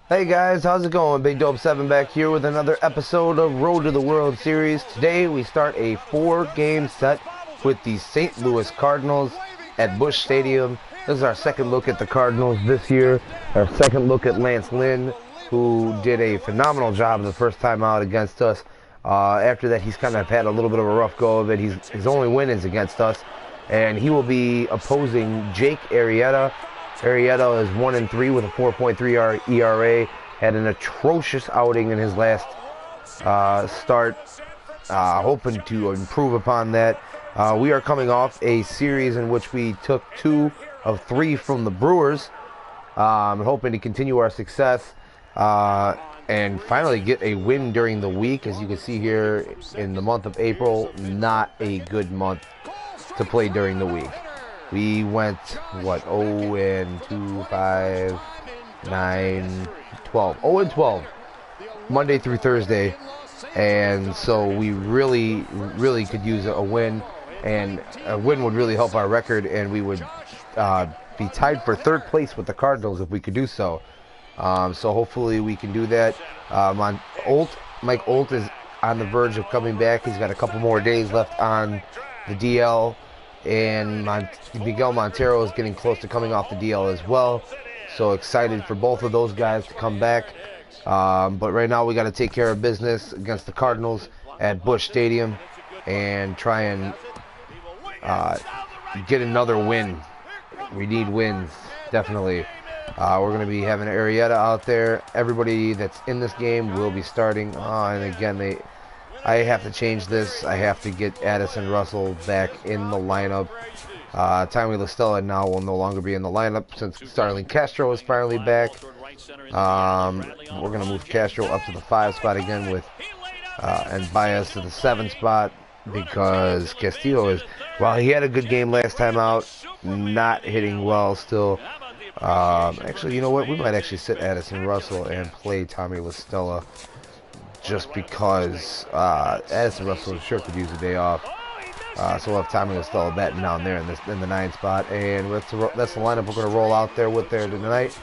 Hey guys, how's it going? Big Dope 7 back here with another episode of Road to the World Series. Today we start a 4-game set with the St. Louis Cardinals at Busch Stadium. This is our second look at the Cardinals this year. Our second look at Lance Lynn, who did a phenomenal job the first time out against us. After that, he's kind of had a little bit of a rough go of it. His only win is against us, and he will be opposing Jake Arrieta. Arrieta is 1-3 with a 4.3 ERA. Had an atrocious outing in his last start. Hoping to improve upon that. We are coming off a series in which we took 2 of 3 from the Brewers. Hoping to continue our success and finally get a win during the week. As you can see here, in the month of April, not a good month to play during the week. We went, 0-2, 5, 9, 12. 0-12, Monday through Thursday. And so we really could use a win. And a win would really help our record, and we would be tied for third place with the Cardinals if we could do so. So hopefully we can do that. Mike Olt is on the verge of coming back. He's got a couple more days left on the DL. And Miguel Montero is getting close to coming off the DL as well. So excited for both of those guys to come back. But right now we got to take care of business against the Cardinals at Busch Stadium and try and get another win. We need wins, definitely. We're going to be having Arrieta out there. Everybody that's in this game will be starting. And again, I have to change this. I have to get Addison Russell back in the lineup. Tommy La Stella now will no longer be in the lineup since Starling Castro is finally back. We're going to move Castro up to the 5 spot again and Baez to the 7 spot because Castillo is, while he had a good game last time out, not hitting well still. Actually, you know what? We might actually sit Addison Russell and play Tommy La Stella. Just because Addison Russell sure could use a day off. So we'll have Tommy La Stella batting down there in the 9 spot. And that's the lineup we're going to roll out there with there tonight.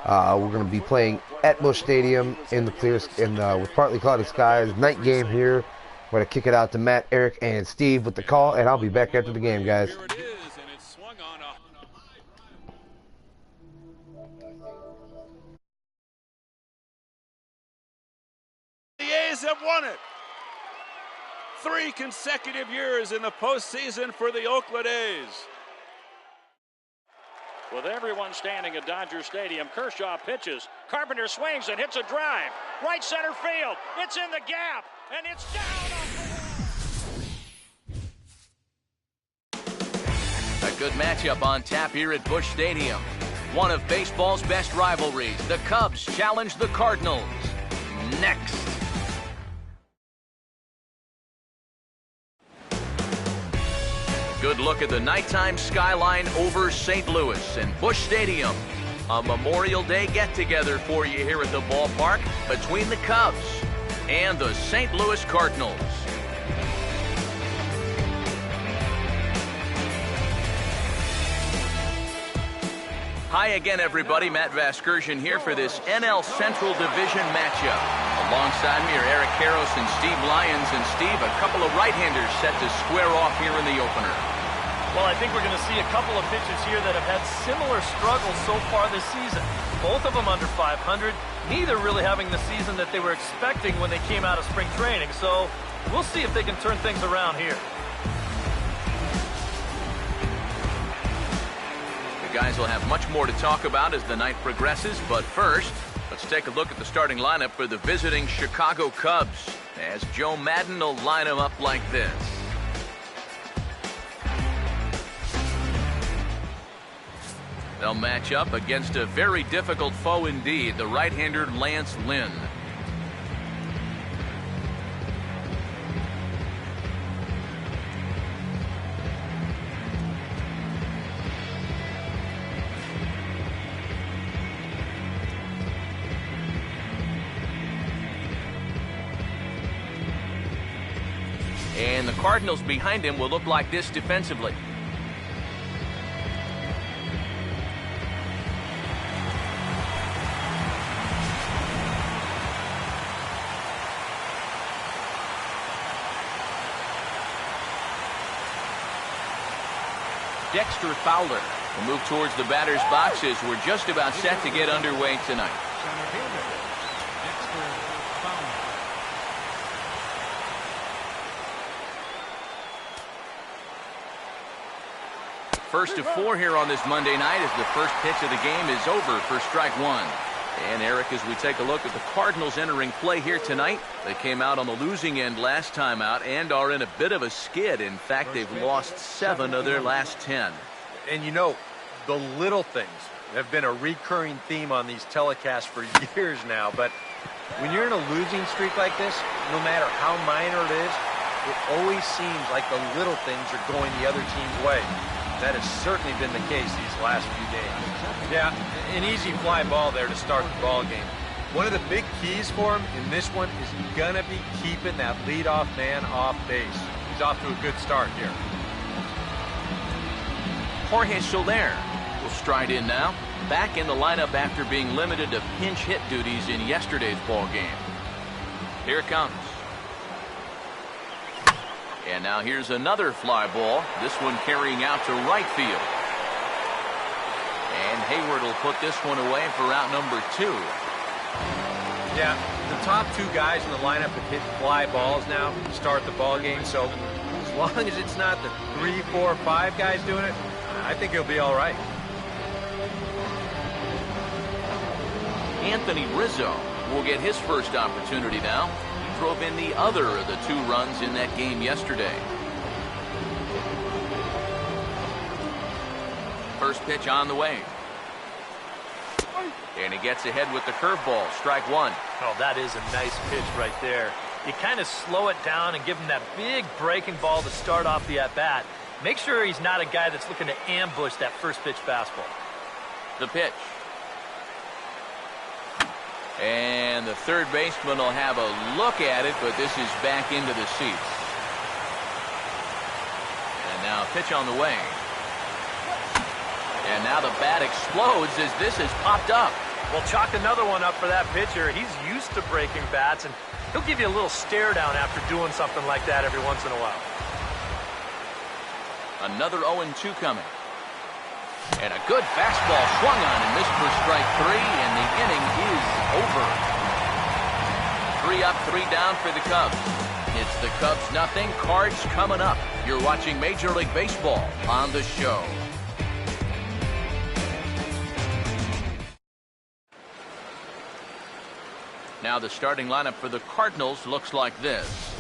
We're going to be playing at Busch Stadium with partly cloudy skies. Night game here. We're going to kick it out to Matt, Eric, and Steve with the call. And I'll be back after the game, guys. Have won it. 3 consecutive years in the postseason for the Oakland A's. With everyone standing at Dodger Stadium, Kershaw pitches. Carpenter swings and hits a drive. Right center field. It's in the gap, and it's down off the wall. A good matchup on tap here at Busch Stadium. One of baseball's best rivalries. The Cubs challenge the Cardinals. Next. Good look at the nighttime skyline over St. Louis and Busch Stadium. A Memorial Day get-together for you here at the ballpark between the Cubs and the St. Louis Cardinals. Hi again, everybody. Matt Vasgersian here for this NL Central Division matchup. Alongside me are Eric Karros and Steve Lyons. And Steve, a couple of right-handers set to square off here in the opener. Well, I think we're going to see a couple of pitchers here that have had similar struggles so far this season. Both of them under 500, neither really having the season that they were expecting when they came out of spring training. So we'll see if they can turn things around here. The guys will have much more to talk about as the night progresses, but first, let's take a look at the starting lineup for the visiting Chicago Cubs, as Joe Maddon will line them up like this. They'll match up against a very difficult foe indeed, the right-hander Lance Lynn. And the Cardinals behind him will look like this defensively. Dexter Fowler will move towards the batter's boxes. We're just about set to get underway tonight. First to 4 here on this Monday night as the first pitch of the game is over for strike one. And Eric, as we take a look at the Cardinals entering play here tonight, they came out on the losing end last time out and are in a bit of a skid. In fact, they've lost 7 of their last 10. And you know, the little things have been a recurring theme on these telecasts for years now. But when you're in a losing streak like this, no matter how minor it is, it always seems like the little things are going the other team's way. That has certainly been the case these last few days. Yeah, an easy fly ball there to start the ball game. One of the big keys for him in this one is gonna be keeping that leadoff man off base. He's off to a good start here. Jorge Soler will stride in now, back in the lineup after being limited to pinch hit duties in yesterday's ball game. Here it comes. And now here's another fly ball, this one carrying out to right field. And Hayward will put this one away for out number 2. Yeah, the top 2 guys in the lineup have hit fly balls now to start the ball game, so as long as it's not the 3, 4, 5 guys doing it, I think he'll be all right. Anthony Rizzo will get his first opportunity now. Drove in the other of the 2 runs in that game yesterday. First pitch on the way. And he gets ahead with the curveball. Strike one. Oh, that is a nice pitch right there. You kind of slow it down and give him that big breaking ball to start off the at-bat. Make sure he's not a guy that's looking to ambush that first pitch fastball. The pitch. And the third baseman will have a look at it, but this is back into the seats. And now pitch on the way. And now the bat explodes as this has popped up. Well, chalk another one up for that pitcher. He's used to breaking bats, and he'll give you a little stare down after doing something like that every once in a while. Another 0-2 coming. And a good fastball swung on and missed for strike 3, and the inning is over. 3 up, 3 down for the Cubs. It's the Cubs nothing, Cards coming up. You're watching Major League Baseball on the show. Now the starting lineup for the Cardinals looks like this.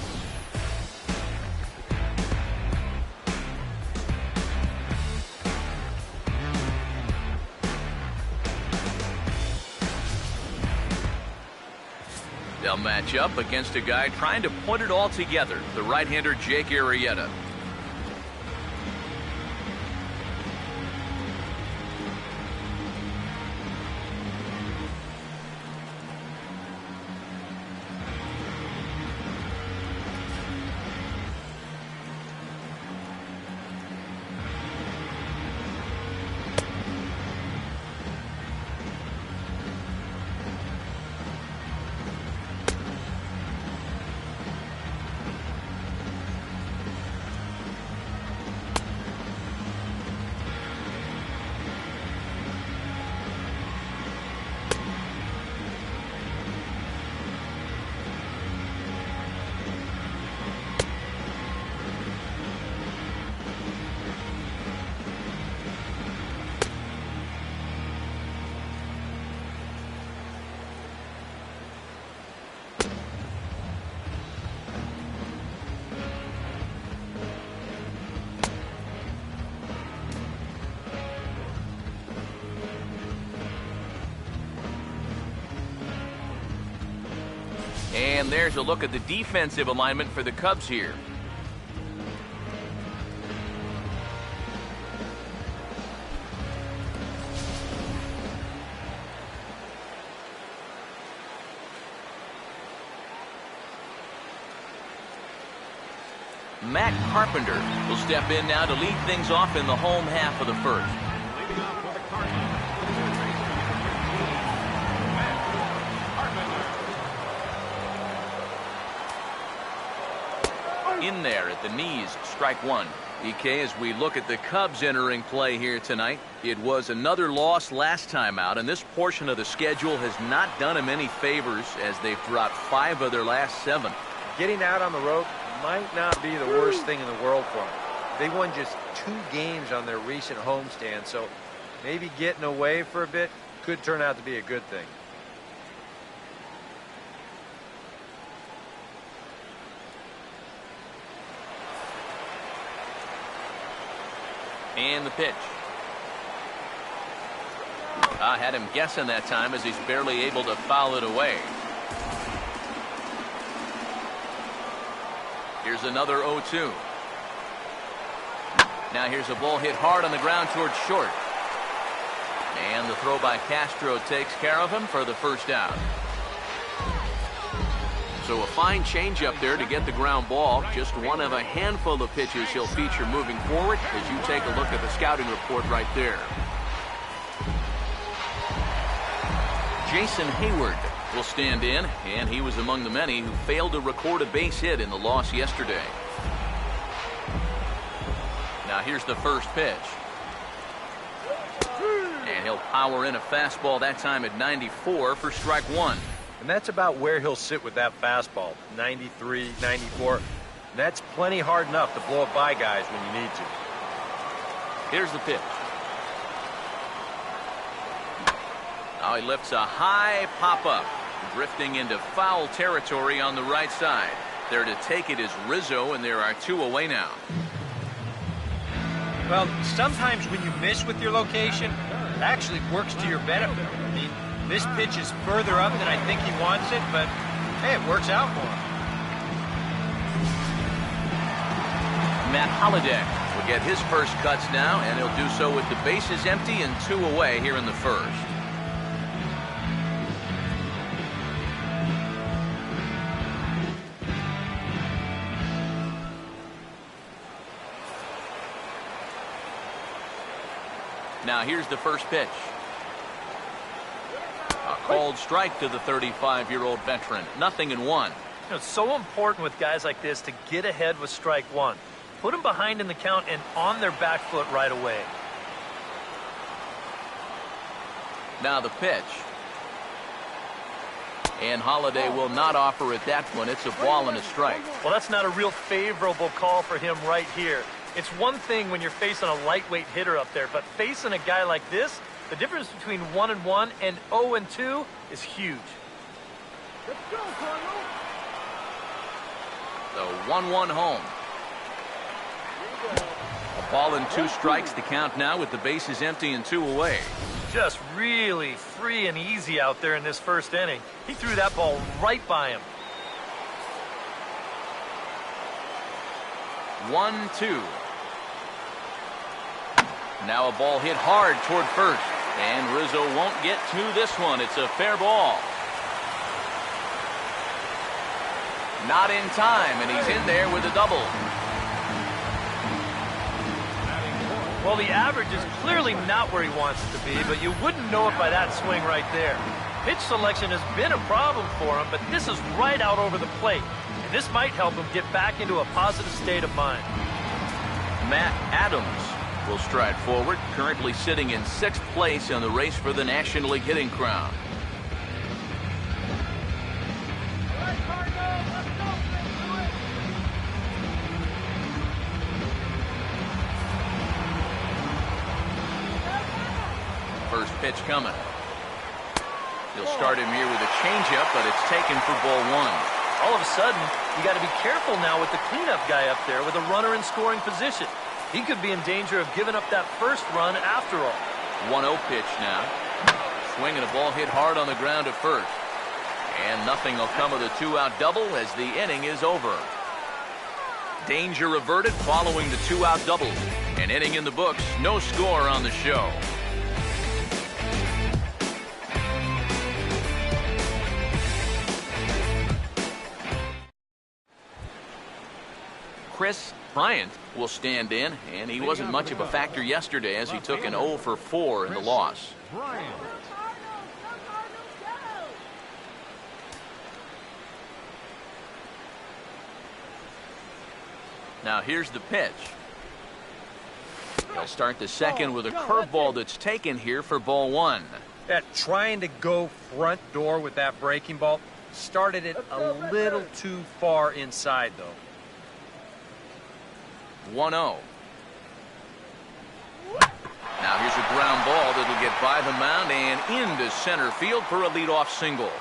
They'll match up against a guy trying to put it all together, the right-hander Jake Arrieta. And there's a look at the defensive alignment for the Cubs here. Matt Carpenter will step in now to lead things off in the home half of the first. Leading off for the Cardinals. In there at the knees, strike one. EK, as we look at the Cubs entering play here tonight, it was another loss last time out, and this portion of the schedule has not done them any favors as they've dropped 5 of their last 7. Getting out on the road might not be the worst thing in the world for them. They won just 2 games on their recent homestand, so maybe getting away for a bit could turn out to be a good thing. And the pitch. I had him guessing that time as he's barely able to foul it away. Here's another 0-2. Now here's a ball hit hard on the ground towards short. And the throw by Castro takes care of him for the first out. So a fine changeup there to get the ground ball. Just one of a handful of pitches he'll feature moving forward as you take a look at the scouting report right there. Jason Hayward will stand in, and he was among the many who failed to record a base hit in the loss yesterday. Now here's the first pitch. And he'll power in a fastball that time at 94 for strike 1. And that's about where he'll sit with that fastball, 93, 94. And that's plenty hard enough to blow it by guys when you need to. Here's the pitch. Now he lifts a high pop-up, drifting into foul territory on the right side. There to take it is Rizzo, and there are 2 away now. Well, sometimes when you miss with your location, it actually works to your benefit. I mean, this pitch is further up than I think he wants it, but hey, it works out for him. Matt Holliday will get his first cuts now, and he'll do so with the bases empty and 2 away here in the first. Now here's the first pitch. A called strike to the 35-year-old veteran. 0-1. You know, it's so important with guys like this to get ahead with strike 1. Put them behind in the count and on their back foot right away. Now the pitch. And Holliday will not offer at that one. It's a ball and a strike. Well, that's not a real favorable call for him right here. It's one thing when you're facing a lightweight hitter up there, but facing a guy like this, the difference between 1-1 and 0-2 is huge. Let's go, Cardinals. The 1-1 home. A ball and 2 strikes to count now with the bases empty and 2 away. Just really free and easy out there in this first inning. He threw that ball right by him. 1-2. Now a ball hit hard toward first. And Rizzo won't get to this one. It's a fair ball. Not in time, and he's in there with a double. Well, the average is clearly not where he wants it to be, but you wouldn't know it by that swing right there. Pitch selection has been a problem for him, but this is right out over the plate. And this might help him get back into a positive state of mind. Matt Adams will stride forward, currently sitting in 6th place in the race for the National League hitting crown. First pitch coming. He'll start him here with a changeup, but it's taken for ball 1. All of a sudden, you got to be careful now with the cleanup guy up there with a runner in scoring position. He could be in danger of giving up that first run after all. 1-0 pitch now. Swinging a ball hit hard on the ground at first. And nothing will come of the 2-out double as the inning is over. Danger averted following the 2-out double. An inning in the books, no score on the show. Chris Bryant will stand in, and he wasn't much of a factor yesterday as he took an 0 for 4 in the loss. Now here's the pitch. He'll start the second with a curveball that's taken here for ball one. Yeah, trying to go front door with that breaking ball started it a little too far inside, though. 1-0. Now here's a ground ball that'll get by the mound and into center field for a leadoff single.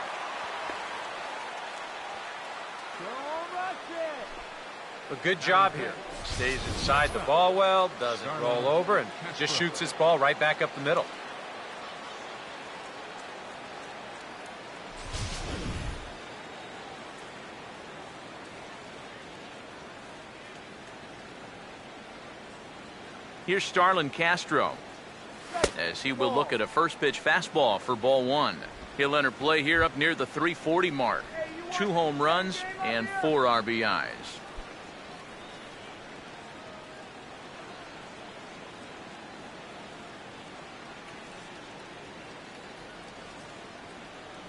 A good job here. Stays inside the ball well, doesn't roll over, and just shoots this ball right back up the middle. Here's Starlin Castro as he will look at a first pitch fastball for ball one. He'll enter play here up near the 340 mark. 2 home runs and 4 RBIs.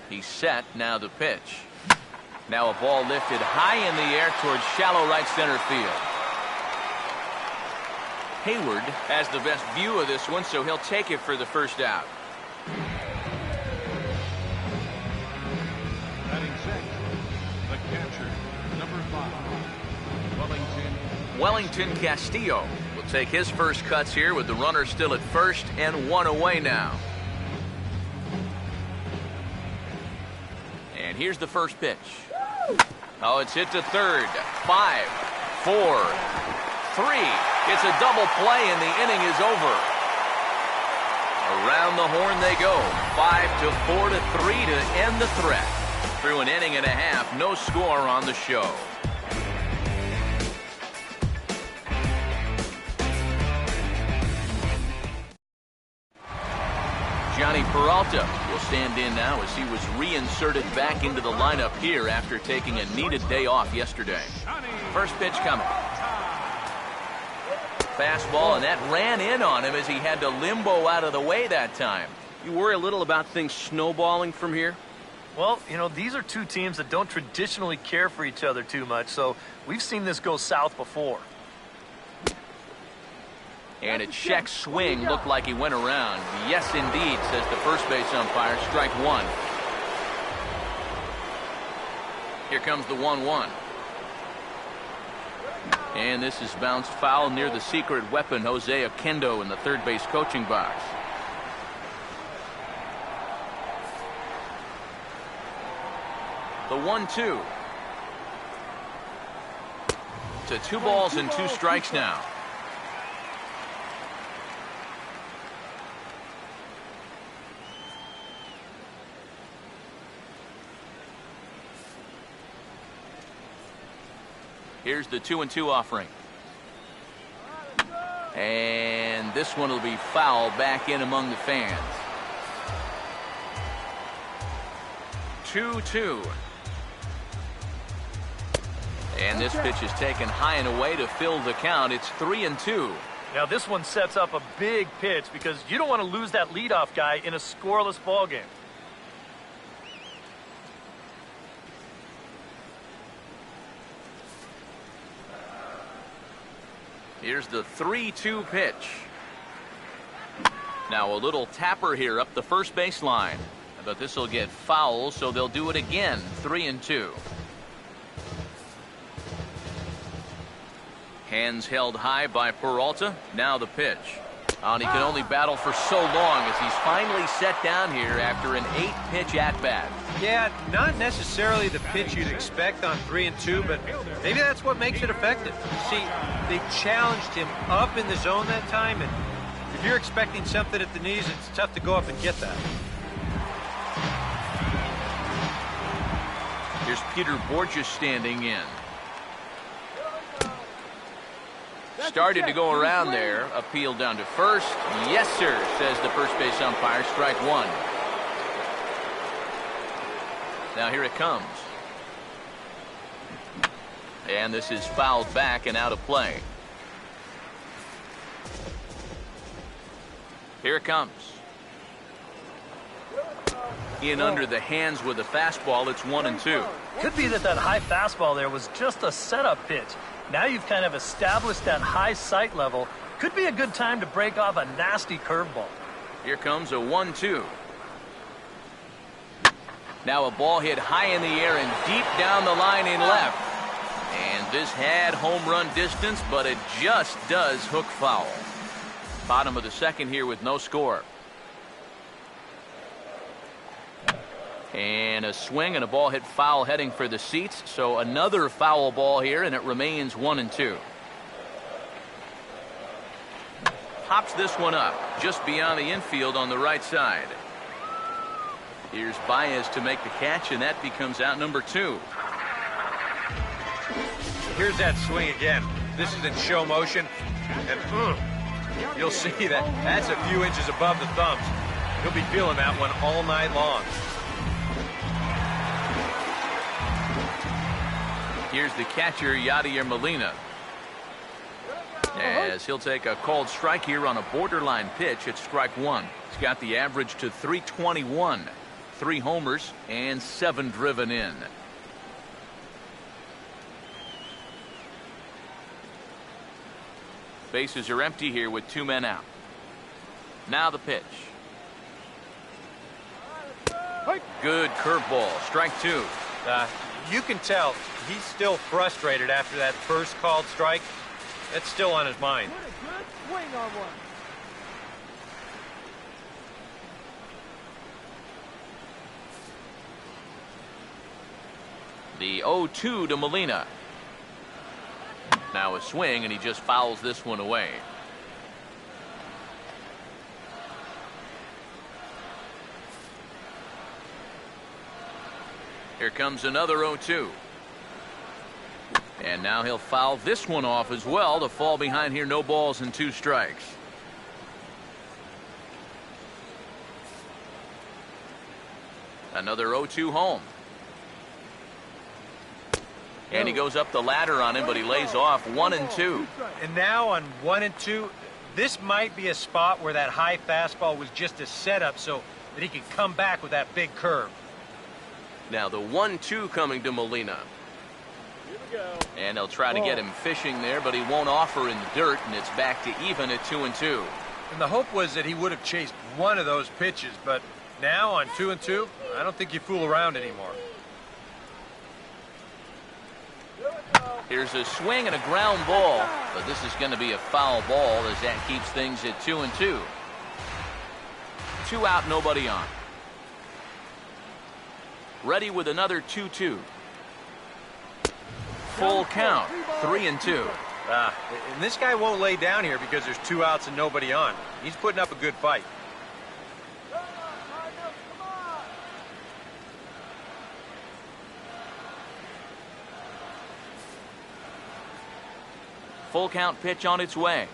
He's set. Now the pitch. Now a ball lifted high in the air towards shallow right center field. Hayward has the best view of this one, so he'll take it for the first out. Batting sixth, the catcher, number 5, Wellington. Wellington Castillo will take his first cuts here with the runner still at first and 1 away now. And here's the first pitch. Oh, it's hit to third. 5, 4, 3. It's a double play and the inning is over. Around the horn they go. 5-4 to 3 to end the threat. Through an inning and a half, no score on the show. Johnny Peralta will stand in now as he was reinserted back into the lineup here after taking a needed day off yesterday. First pitch coming. Fastball, and that ran in on him as he had to limbo out of the way that time. You worry a little about things snowballing from here? Well, you know, these are two teams that don't traditionally care for each other too much, so we've seen this go south before. And a check swing looked like he went around. Yes, indeed, says the first base umpire. Strike one. Here comes the 1-1. And this is bounced foul near the secret weapon, Jose Oquendo, in the third base coaching box. The 1-2. To 2 balls and 2 strikes now. Here's the 2-2 offering. And this one will be foul back in among the fans. 2-2. And this pitch is taken high and away to fill the count. It's 3-2. Now this one sets up a big pitch because you don't want to lose that leadoff guy in a scoreless ball game. Here's the 3-2 pitch. Now a little tapper here up the first baseline. But this will get foul, so they'll do it again. 3-2. Hands held high by Peralta. Now the pitch. And he can only battle for so long as he's finally set down here after an 8-pitch at-bat. Yeah, not necessarily the pitch you'd expect on 3-2, but maybe that's what makes it effective. See, they challenged him up in the zone that time, and if you're expecting something at the knees, it's tough to go up and get that. Here's Peter Borges standing in. Started to go around there. Appeal down to first. Yes, sir, says the first base umpire. Strike one. Now here it comes. And this is fouled back and out of play. Here it comes. In under the hands with a fastball. It's 1-2. Could be that high fastball there was just a setup pitch. Now you've kind of established that high sight level. Could be a good time to break off a nasty curveball. Here comes a 1-2. Now a ball hit high in the air and deep down the line in left. And this had home run distance, but it just does hook foul. Bottom of the second here with no score. And a swing and a ball hit foul heading for the seats. So another foul ball here, and it remains 1-2. Pops this one up just beyond the infield on the right side. Here's Baez to make the catch, and that becomes out number 2. Here's that swing again. This is in show motion, and you'll see that that's a few inches above the thumbs. He'll be feeling that one all night long. Here's the catcher, Yadier Molina, as he'll take a called strike here on a borderline pitch at strike 1. He's got the average to 321, 3 homers, and 7 driven in. Bases are empty here with 2 men out. Now the pitch. Good curveball, strike 2. You can tell he's still frustrated after that first called strike. It's still on his mind. Put a good swing on one. The 0-2 to Molina. Now a swing, and he just fouls this one away. Here comes another 0-2. And now he'll foul this one off as well to fall behind here. No balls and 2 strikes. Another 0-2 home. And he goes up the ladder on him, but he lays off 1-2. And now on 1-2, this might be a spot where that high fastball was just a setup so that he can come back with that big curve. Now the 1-2 coming to Molina. And they'll try to get him fishing there, but he won't offer in the dirt, and it's back to even at 2-2. And the hope was that he would have chased one of those pitches, but now on 2-2, I don't think you fool around anymore. Here's a swing and a ground ball, but this is going to be a foul ball as that keeps things at 2-2. 2 out, nobody on. Ready with another 2-2. Full count, 3-2. And this guy won't lay down here because there's 2 outs and nobody on. He's putting up a good fight. Full count pitch on its way.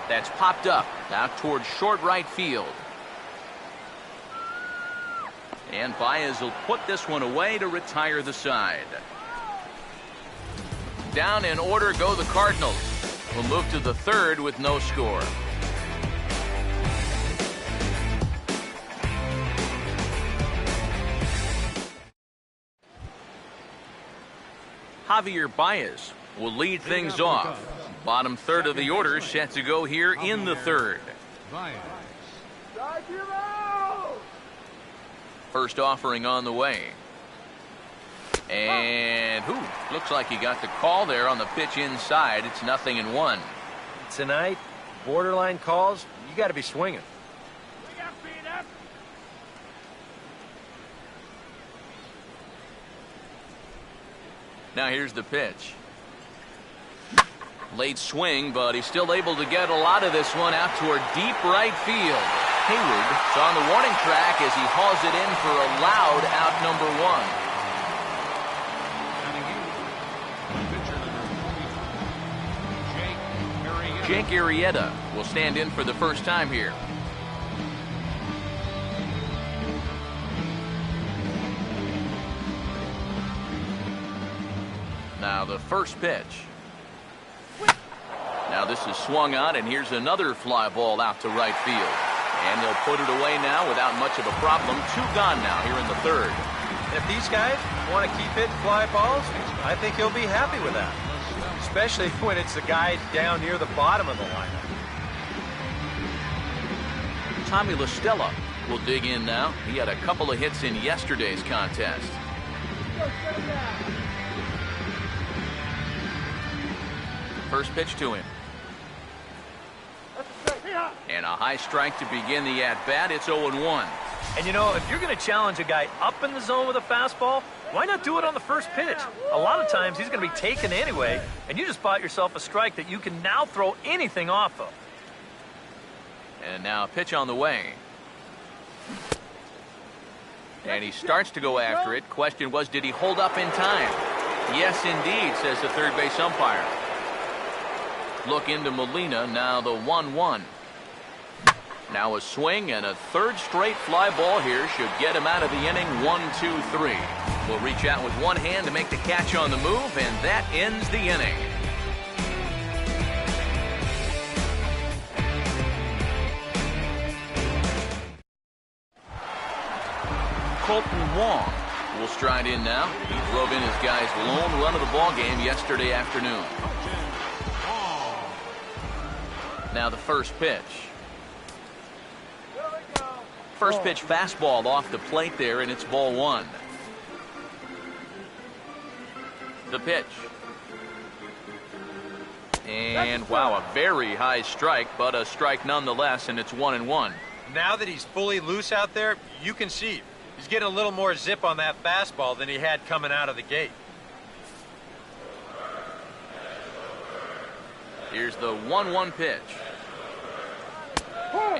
That's popped up out towards short right field. And Baez will put this one away to retire the side. Down in order go the Cardinals. We'll move to the 3rd with no score. Javier Baez will lead things off. Bottom 3rd of the order set to go here in the 3rd. First offering on the way. And looks like he got the call there on the pitch inside. It's 0-1. Tonight, borderline calls, you got to be swinging. Now here's the pitch. Late swing, but he's still able to get a lot of this one out toward deep right field. Hayward is on the warning track as he hauls it in for a loud out number 1. Jake Arrieta will stand in for the first time here. Now the first pitch. Now this is swung on, and here's another fly ball out to right field. And they'll put it away now without much of a problem. 2 gone now here in the 3rd. If these guys want to keep hitting fly balls, I think he'll be happy with that. especially when it's the guy down near the bottom of the lineup. Tommy LaStella will dig in now. He had a couple of hits in yesterday's contest. First pitch to him. And a high strike to begin the at-bat. It's 0-1. And you know, if you're going to challenge a guy up in the zone with a fastball, why not do it on the first pitch? A lot of times he's going to be taken anyway, and you just bought yourself a strike that you can now throw anything off of. And now a pitch on the way. And he starts to go after it. Question was, did he hold up in time? Yes, indeed, says the third base umpire. Look into Molina, now the 1-1. Now a swing and a third straight fly ball here should get him out of the inning. 1-2-3. Will reach out with one hand to make the catch on the move, and that ends the inning. Colton Wong will stride in now. He drove in his guy's lone run of the ball game yesterday afternoon. Now the first pitch. First pitch fastball off the plate there, and it's ball one. The pitch. And wow, a very high strike, but a strike nonetheless, and it's 1-1. Now that he's fully loose out there, you can see he's getting a little more zip on that fastball than he had coming out of the gate. Here's the 1-1 pitch.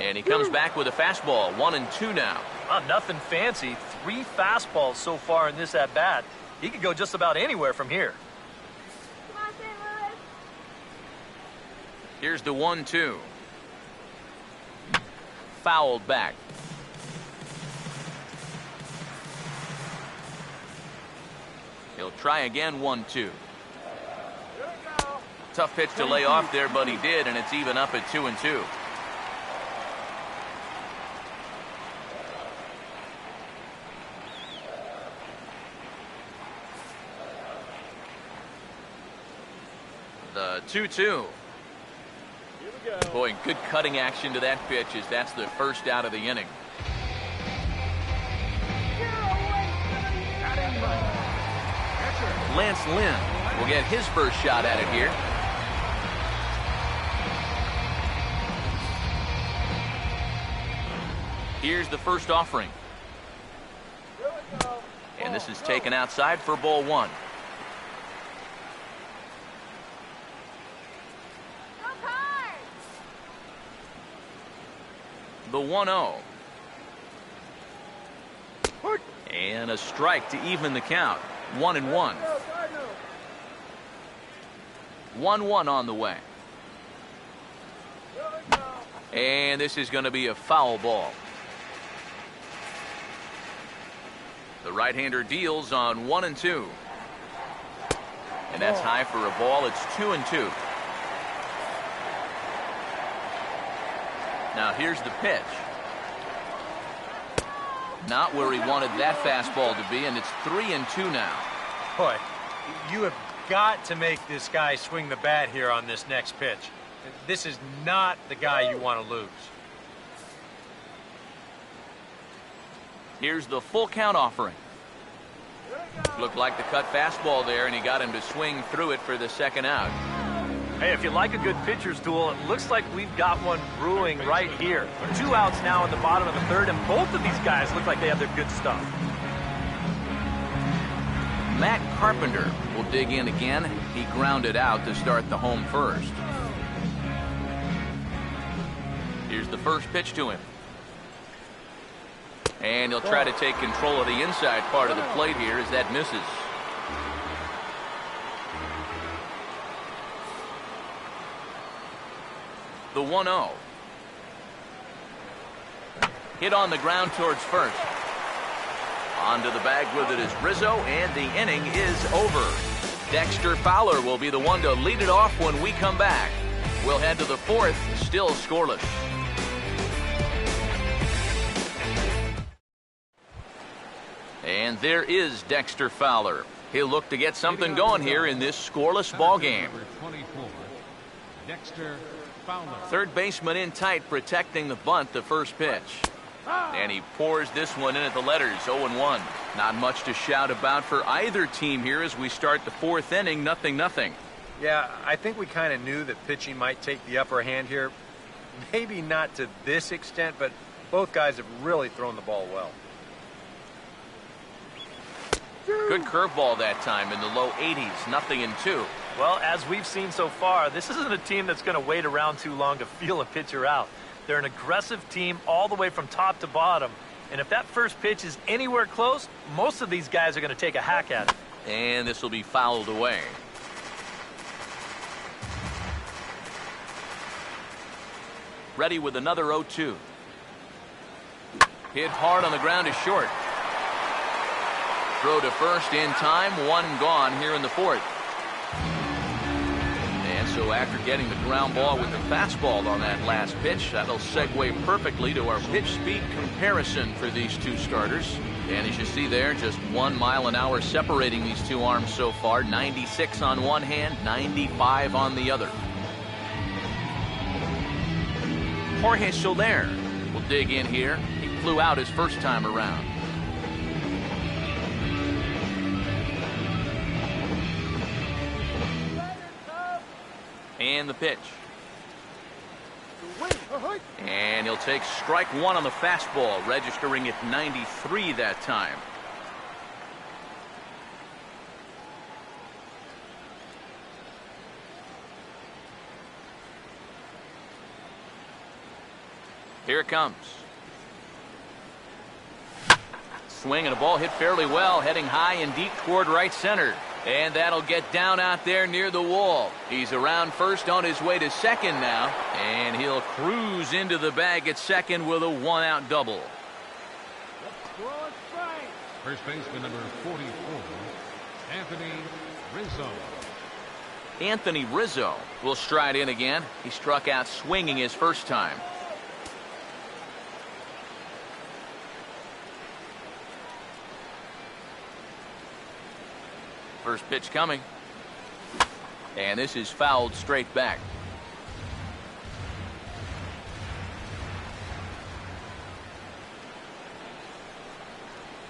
And he comes back with a fastball. 1-2 now. Nothing fancy. 3 fastballs so far in this at-bat. He could go just about anywhere from here. Here's the 1-2. Fouled back. He'll try again. 1-2. Tough pitch to lay off there, but he did, and it's even up at 2-2. The 2-2. Boy, good cutting action to that pitch as that's the first out of the inning. Lance Lynn will get his first shot at it here. Here's the first offering. And this is taken outside for ball one. The 1-0. And a strike to even the count. 1-1. 1-1 on the way. And this is going to be a foul ball. The right-hander deals on 1-2. And that's high for a ball. It's 2-2. Now here's the pitch. Not where he wanted that fastball to be, and it's 3-2 now. Boy, you have got to make this guy swing the bat here on this next pitch. This is not the guy you want to lose. Here's the full count offering. Looked like the cut fastball there, and he got him to swing through it for the second out. Hey, if you like a good pitcher's duel, it looks like we've got one brewing right here. 2 outs now in the bottom of the third, and both of these guys look like they have their good stuff. Matt Carpenter will dig in again. He grounded out to start the home first. Here's the first pitch to him. And he'll try to take control of the inside part of the plate here as that misses. The 1-0. Hit on the ground towards first. Onto the bag with it is Rizzo, and the inning is over. Dexter Fowler will be the one to lead it off when we come back. We'll head to the fourth, still scoreless. And there is Dexter Fowler. He'll look to get something going here in this scoreless ball game. Number 24, Dexter Fowler. Third baseman in tight, protecting the bunt, the first pitch. And he pours this one in at the letters, 0-1. Not much to shout about for either team here as we start the fourth inning, 0-0. Yeah, I think we kind of knew that pitching might take the upper hand here. Maybe not to this extent, but both guys have really thrown the ball well. Good curveball that time in the low 80s, 0-2. Well, as we've seen so far, this isn't a team that's going to wait around too long to feel a pitcher out. They're an aggressive team all the way from top to bottom. And if that first pitch is anywhere close, most of these guys are going to take a hack at it. And this will be fouled away. Ready with another 0-2. Hit hard on the ground is short. Throw to first in time, one gone here in the fourth. And so after getting the ground ball with the fastball on that last pitch, that'll segue perfectly to our pitch speed comparison for these two starters. And as you see there, just 1 mile an hour separating these two arms so far. 96 on one hand, 95 on the other. Jorge Soler will dig in here. He flew out his first time around. And the pitch. And he'll take strike one on the fastball, registering at 93 that time. Here it comes. Swing and a ball hit fairly well, heading high and deep toward right center. And that'll get down out there near the wall. He's around first on his way to second now. And he'll cruise into the bag at second with a one-out double. First baseman number 44, Anthony Rizzo. Anthony Rizzo will stride in again. He struck out swinging his first time. First pitch coming. And this is fouled straight back.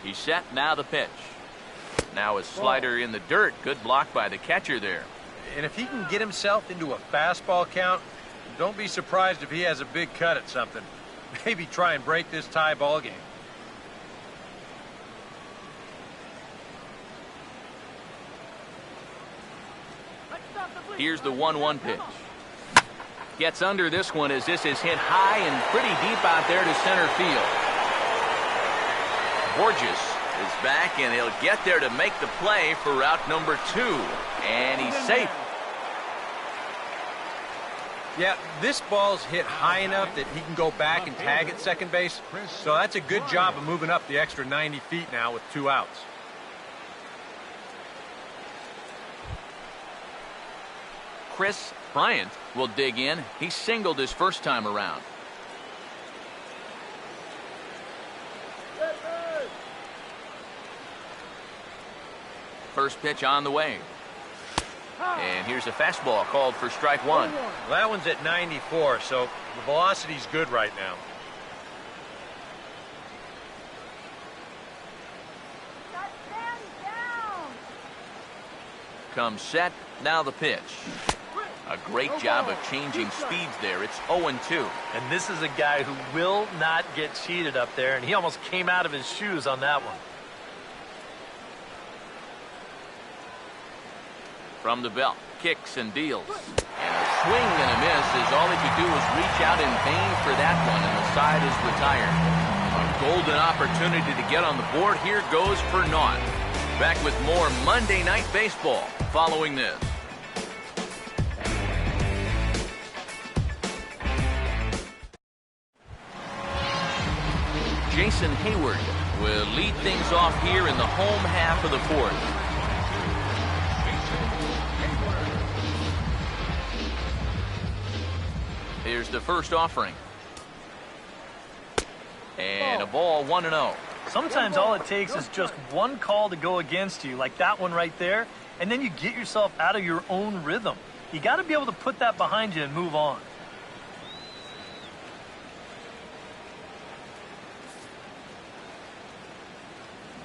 He's set, now the pitch. Now a slider in the dirt. Good block by the catcher there. And if he can get himself into a fastball count, don't be surprised if he has a big cut at something. Maybe try and break this tie ball game. Here's the 1-1 pitch. Gets under this one as this is hit high and pretty deep out there to center field. Borges is back and he'll get there to make the play for route number 2. And he's safe. Yeah, this ball's hit high enough that he can go back and tag at second base. So that's a good job of moving up the extra 90 feet now with 2 outs. Chris Bryant will dig in. He singled his first time around. First pitch on the way. And here's a fastball called for strike one. Well, that one's at 94, so the velocity's good right now. Comes set, now the pitch. A great job of changing speeds there. It's 0-2. And this is a guy who will not get cheated up there, and he almost came out of his shoes on that one. From the belt, kicks and deals. And a swing and a miss as all he could do was reach out in vain for that one, and the side is retired. A golden opportunity to get on the board. Here goes for naught. Back with more Monday Night Baseball following this. Jason Hayward will lead things off here in the home half of the fourth. Here's the first offering. And a ball 1-0. Sometimes all it takes is just one call to go against you, like that one right there, and then you get yourself out of your own rhythm. You got to be able to put that behind you and move on.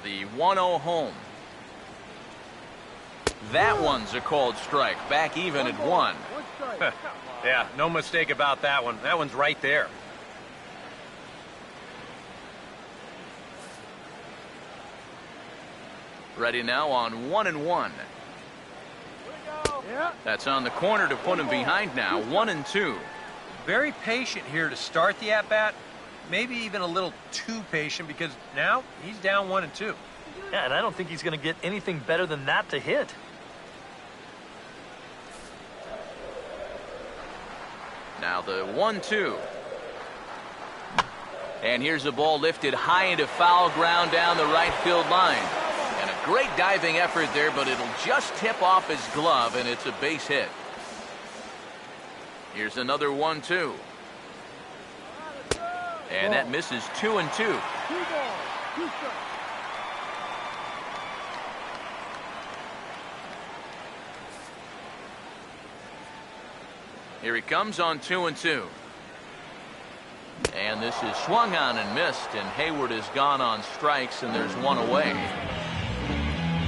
The 1-0 home. That one's a called strike. Back even at 1. Yeah, no mistake about that one. That one's right there. Ready now on 1-1. That's on the corner to put him behind now. 1-2. Very patient here to start the at-bat. Maybe even a little too patient because now he's down 1-2. Yeah, and I don't think he's going to get anything better than that to hit. Now the 1-2. And here's the ball lifted high into foul ground down the right field line. And a great diving effort there, but it'll just tip off his glove, and it's a base hit. Here's another 1-2. And that misses 2-2. Here he comes on 2-2. And this is swung on and missed, and Hayward has gone on strikes, and there's one away.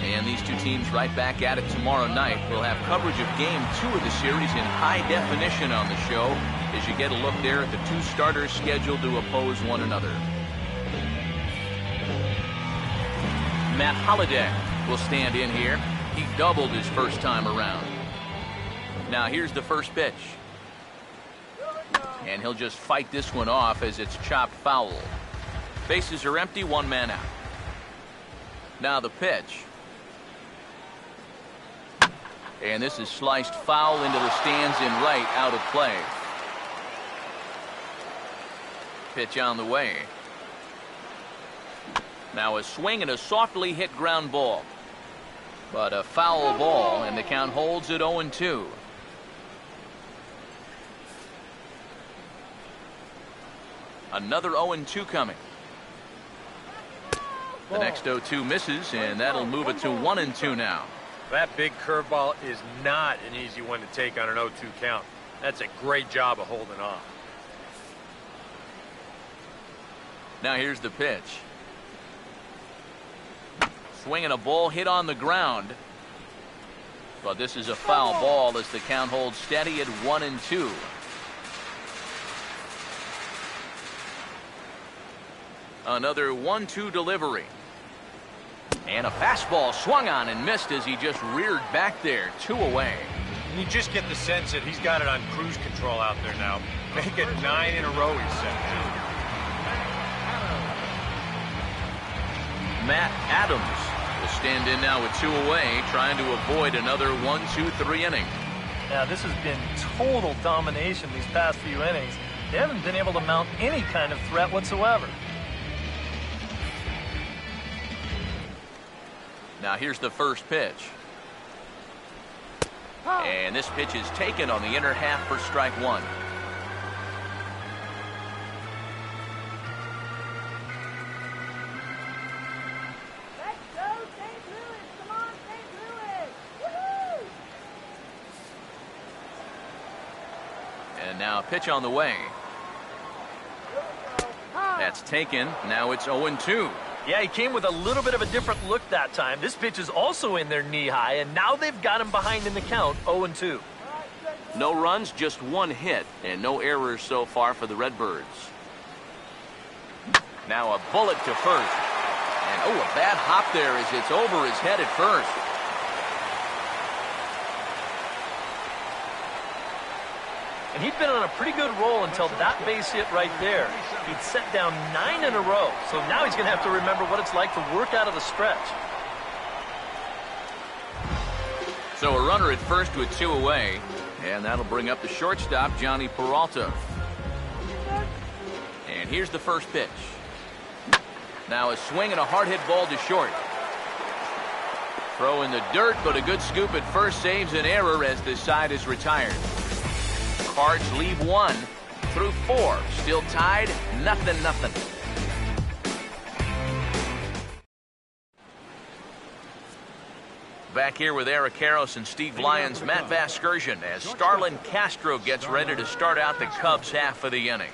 And these two teams right back at it tomorrow night. We'll have coverage of Game 2 of the series in high definition on the show as you get a look there at the two starters scheduled to oppose one another. Matt Holliday will stand in here. He doubled his first time around. Now here's the first pitch. And he'll just fight this one off as it's chopped foul. Bases are empty, one man out. Now the pitch. And this is sliced foul into the stands in right, out of play. Pitch on the way. Now a swing and a softly hit ground ball. But a foul ball, and the count holds at 0-2. Another 0-2 coming. The next 0-2 misses, and that'll move it to 1-2 now. That big curveball is not an easy one to take on an 0-2 count. That's a great job of holding off. Now here's the pitch. Swinging a ball hit on the ground. But this is a foul ball as the count holds steady at 1-2. Another 1-2 delivery. And a fastball swung on and missed as he just reared back there. 2 away. And you just get the sense that he's got it on cruise control out there now. Make it 9 in a row, he said. Matt Adams will stand in now with 2 away, trying to avoid another 1-2-3 inning. Yeah, this has been total domination these past few innings. They haven't been able to mount any kind of threat whatsoever. Now here's the first pitch. And this pitch is taken on the inner half for strike 1. Let's go, St. Louis! Come on, St. Louis! Woohoo! And now a pitch on the way. That's taken. Now it's 0-2. Yeah, he came with a little bit of a different look that time. This pitch is also in there knee-high, and now they've got him behind in the count, 0-2. No runs, just 1 hit, and no errors so far for the Redbirds. Now a bullet to first. And, a bad hop there as it's over his head at first. And he'd been on a pretty good roll until that base hit right there. He'd set down 9 in a row, so now he's going to have to remember what it's like to work out of the stretch. So a runner at first with 2 away, and that'll bring up the shortstop, Johnny Peralta. And here's the first pitch. Now a swing and a hard hit ball to short. Throw in the dirt, but a good scoop at first saves an error as this side is retired. Cards leave 1 through 4. Still tied, 0-0. Back here with Eric Karros and Steve Lyons, Matt Vasgersian, as Starlin Castro gets ready to start out the Cubs half of the inning.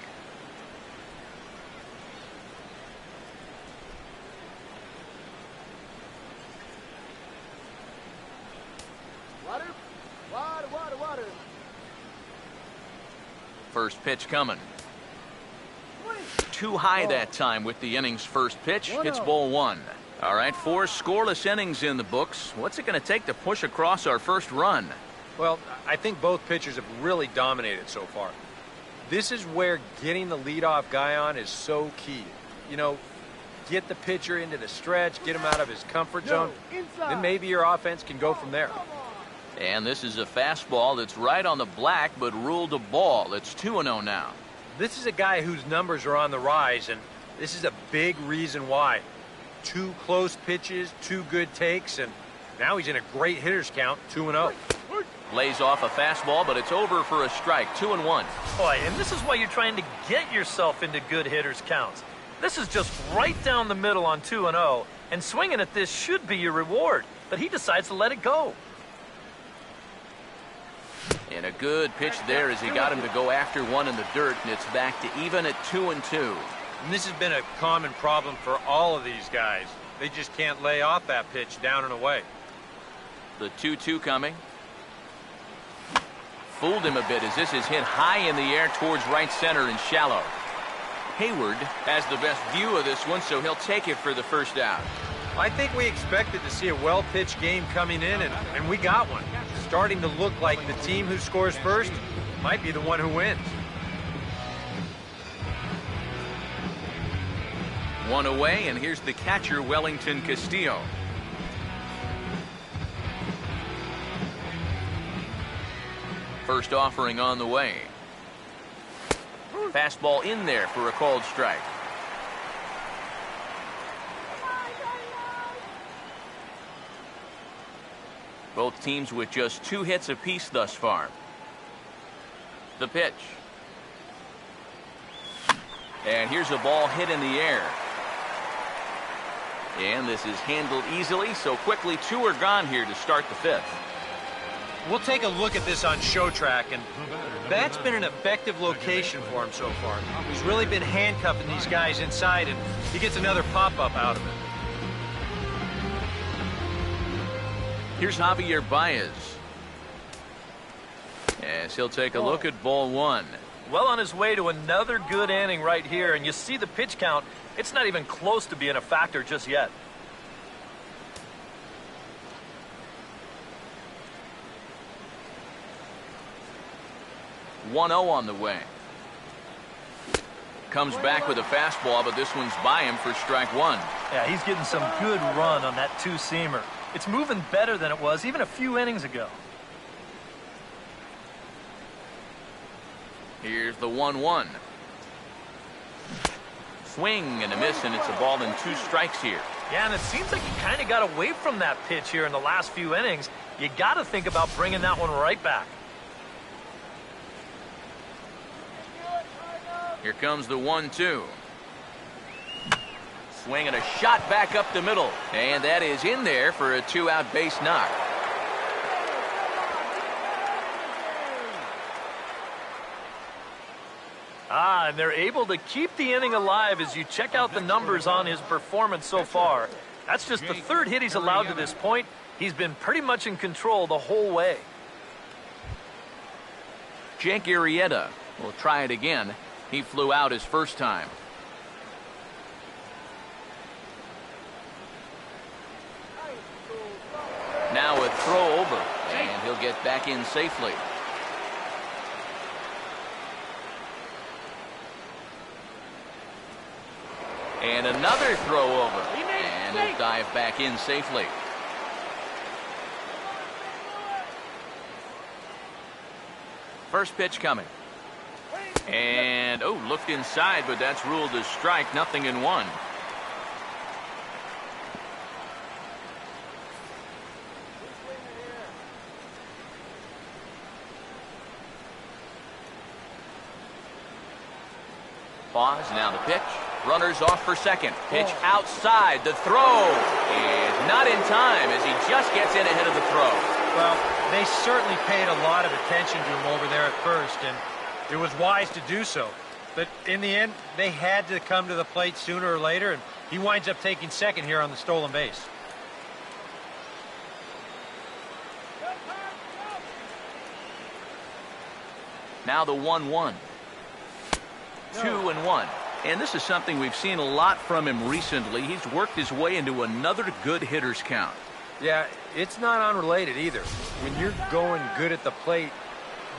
Water. First pitch coming. Too high that time with the inning's first pitch. It's ball one. All right, 4 scoreless innings in the books. What's it going to take to push across our first run? Well, I think both pitchers have really dominated so far. This is where getting the leadoff guy on is so key. You know, get the pitcher into the stretch, get him out of his comfort zone, then maybe your offense can go from there. And this is a fastball that's right on the black, but ruled a ball. It's 2-0 now. This is a guy whose numbers are on the rise, and this is a big reason why. 2 close pitches, 2 good takes, and now he's in a great hitter's count, 2-0. Lays off a fastball, but it's over for a strike, 2-1. Boy, and this is why you're trying to get yourself into good hitters' counts. This is just right down the middle on 2-0, and swinging at this should be your reward, but he decides to let it go. And a good pitch there as he got him to go after one in the dirt, and it's back to even at 2-2. And this has been a common problem for all of these guys. They just can't lay off that pitch down and away. The 2-2 coming. Fooled him a bit as this is hit high in the air towards right center and shallow. Hayward has the best view of this one, so he'll take it for the first out. I think we expected to see a well-pitched game coming in, and we got one. Starting to look like the team who scores first might be the one who wins. One away, and here's the catcher, Wellington Castillo. First offering on the way. Fastball in there for a called strike. Both teams with just 2 hits apiece thus far. The pitch. And here's a ball hit in the air. And this is handled easily, so quickly 2 are gone here to start the 5th. We'll take a look at this on show track, and that's been an effective location for him so far. He's really been handcuffing these guys inside, and he gets another pop-up out of it. Here's Javier Baez. As he'll take a look at ball 1. Well on his way to another good inning right here, and you see the pitch count. It's not even close to being a factor just yet. .1-0 on the way. Comes back with a fastball, but this one's by him for strike 1. Yeah, he's getting some good run on that 2-seamer. It's moving better than it was even a few innings ago. Here's the 1-1. Swing and a miss, and it's a ball and 2 strikes here. Yeah, and it seems like you kind of got away from that pitch here in the last few innings. You got to think about bringing that one right back. Here comes the 1-2. Swing and a shot back up the middle. And that is in there for a 2-out base knock. And they're able to keep the inning alive as you check out the numbers on his performance so far. That's just the 3rd hit he's allowed to this point. He's been pretty much in control the whole way. Jake Arrieta will try it again. He flew out his first time. Now a throw over, and he'll get back in safely. And another throw over, and he'll dive back in safely. First pitch coming. And, looked inside, but that's ruled a strike, 0-1. Pause, now the pitch. Runners off for second. Pitch outside. The throw is not in time as he just gets in ahead of the throw. Well, they certainly paid a lot of attention to him over there at first, and it was wise to do so. But in the end, they had to come to the plate sooner or later, and he winds up taking second here on the stolen base. Now the 1-1. 2-1. And this is something we've seen a lot from him recently. He's worked his way into another good hitter's count. Yeah, it's not unrelated either. When you're going good at the plate,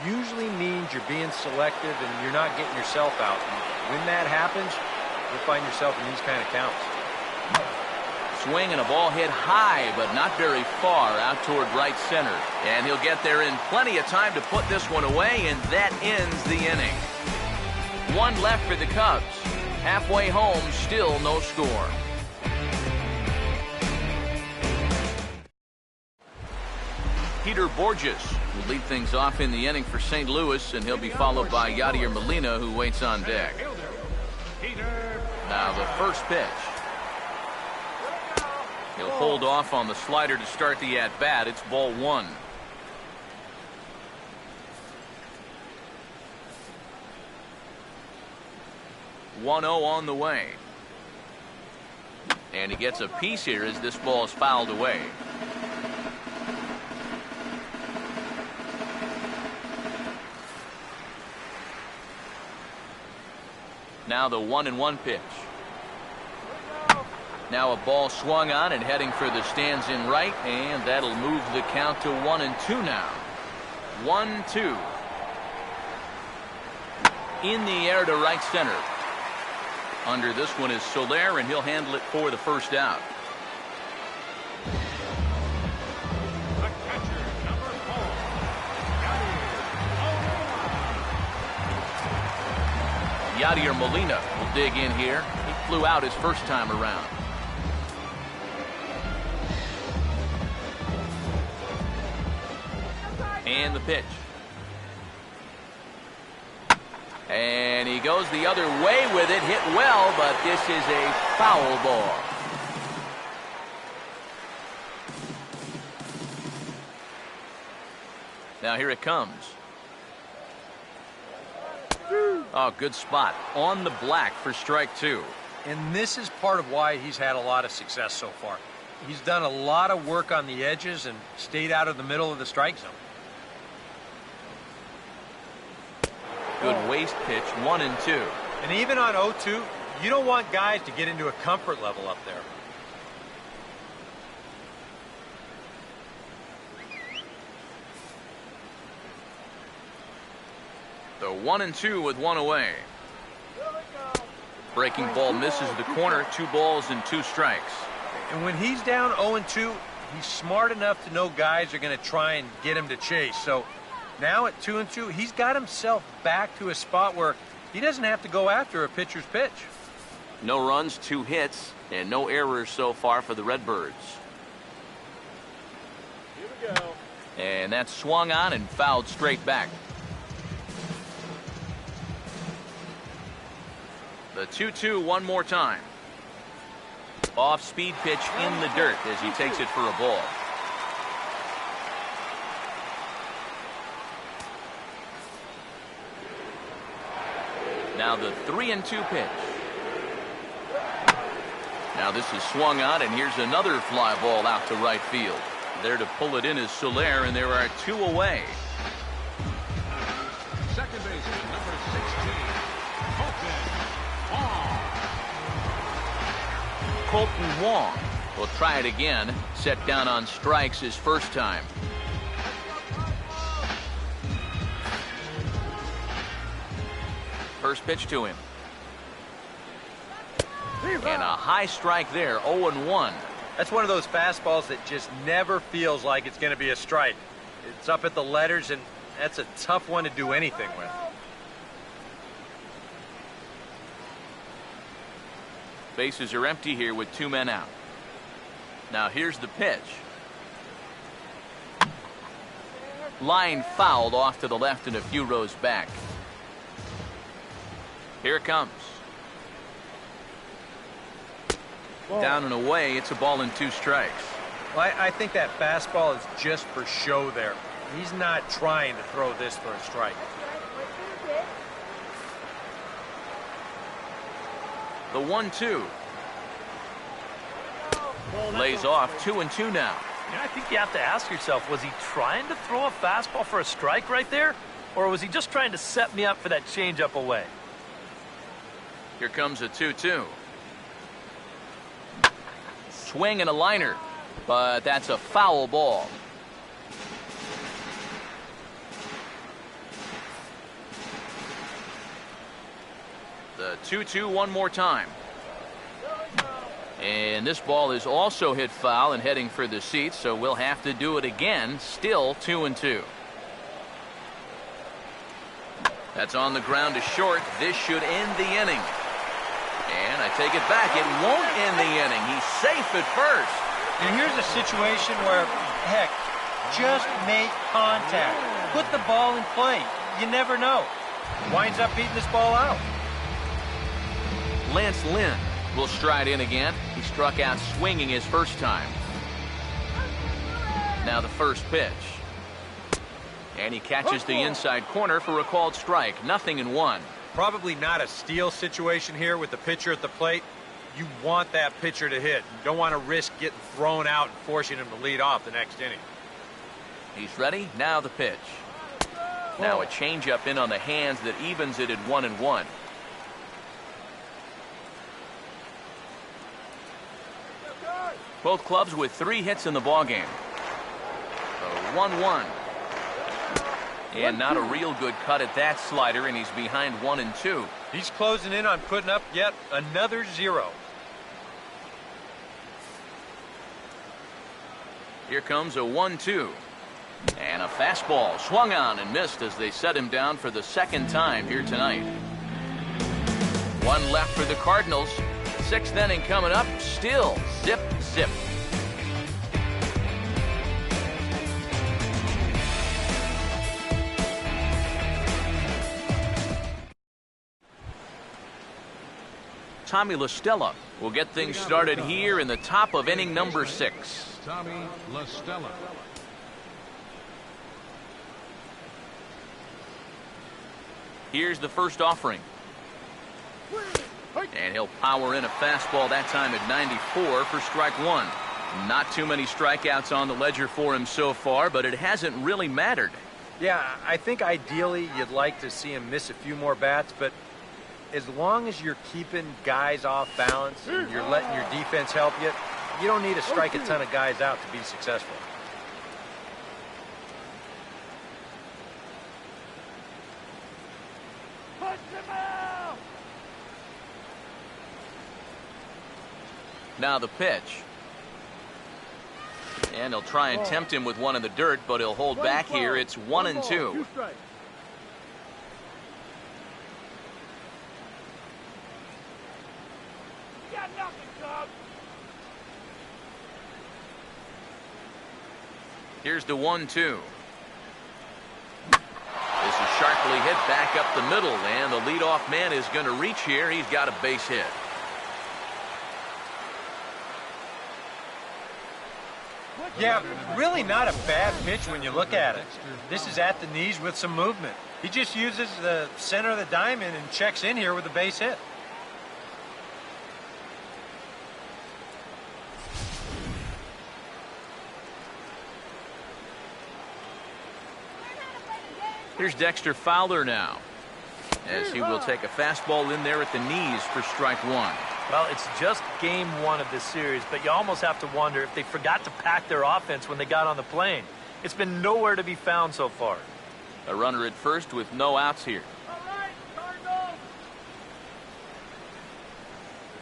usually means you're being selective and you're not getting yourself out. And when that happens, you'll find yourself in these kind of counts. Swing and a ball hit high, but not very far out toward right center. And he'll get there in plenty of time to put this one away, and that ends the inning. One left for the Cubs. Halfway home, still no score. Peter Borges will lead things off in the inning for St. Louis, and he'll be followed by Yadier Molina, who waits on deck. Now the first pitch. He'll hold off on the slider to start the at-bat. It's ball one. (1-0) on the way. And he gets a piece here as this ball is fouled away. Now the 1-1 pitch. Now a ball swung on and heading for the stands in right, and that'll move the count to 1-2 now. 1-2. In the air to right center. Under this one is Soler, and he'll handle it for the first out. The catcher, number 4, Yadier Molina will dig in here. He flew out his first time around. And the pitch. And he goes the other way with it. Hit well, but this is a foul ball. Now here it comes. Oh, good spot. On the black for strike two. And this is part of why he's had a lot of success so far. He's done a lot of work on the edges and stayed out of the middle of the strike zone. Good waist pitch, 1-2. And even on 0-2, you don't want guys to get into a comfort level up there. The 1-2 with one away. Breaking ball misses the corner. 2 balls and 2 strikes. And when he's down 0-2, he's smart enough to know guys are going to try and get him to chase. So now at 2-2, he's got himself back to a spot where he doesn't have to go after a pitcher's pitch. No runs, 2 hits, and no errors so far for the Redbirds. Here we go. And that's swung on and fouled straight back. The 2-2 one more time. Off-speed pitch in the dirt as he takes it for a ball. Now the 3-2 pitch. Now this is swung on, and here's another fly ball out to right field. There to pull it in is Soler, and there are 2 away. second baseman, number 16, Colton Wong will try it again. Set down on strikes his first time. First pitch to him. And a high strike there, 0-1. That's one of those fastballs that just never feels like it's going to be a strike. It's up at the letters, and that's a tough one to do anything with. Bases are empty here with 2 men out. Now here's the pitch. Line fouled off to the left and a few rows back. Here it comes. Down and away, it's a ball and 2 strikes. Well, I think that fastball is just for show there. He's not trying to throw this for a strike. The 1-2. Lays off 2-2 now. I think you have to ask yourself, was he trying to throw a fastball for a strike right there? Or was he just trying to set me up for that changeup away? Here comes a 2-2. Swing and a liner, but that's a foul ball. The 2-2 one more time. And this ball is also hit foul and heading for the seats, so we'll have to do it again. Still 2-2. That's on the ground to short. This should end the inning. And I take it back. It won't end the inning. He's safe at first. And here's a situation where, heck, just make contact. Put the ball in play. You never know. Winds up beating this ball out. Lance Lynn will stride in again. He struck out swinging his first time. Now the first pitch. And he catches the inside corner for a called strike. 0-1. Probably not a steal situation here with the pitcher at the plate. You want that pitcher to hit. You don't want to risk getting thrown out and forcing him to lead off the next inning. He's ready. Now the pitch. Now a changeup in on the hands that evens it at 1-1. Both clubs with 3 hits in the ballgame. So 1-1. And not a real good cut at that slider, and he's behind 1-2. He's closing in on putting up yet another 0. Here comes a 1-2. And a fastball swung on and missed as they set him down for the second time here tonight. 1 left for the Cardinals. 6th inning coming up. Still zip, zip. Tommy La Stella will get things started here in the top of inning number 6. Tommy La Stella. Here's the first offering. And he'll power in a fastball that time at 94 for strike 1. Not too many strikeouts on the ledger for him so far, but it hasn't really mattered. Yeah, I think ideally you'd like to see him miss a few more bats, but as long as you're keeping guys off balance and you're letting your defense help you, you don't need to strike a ton of guys out to be successful. Now the pitch. And he'll try and tempt him with one in the dirt, but he'll hold back here. It's 1-2. Here's the 1-2. This is sharply hit back up the middle, and the leadoff man is going to reach here. He's got a base hit. Yeah, really not a bad pitch when you look at it. This is at the knees with some movement. He just uses the center of the diamond and checks in here with a base hit. Here's Dexter Fowler now, as he will take a fastball in there at the knees for strike 1. Well, it's just game 1 of this series, but you almost have to wonder if they forgot to pack their offense when they got on the plane. It's been nowhere to be found so far. A runner at first with no outs here.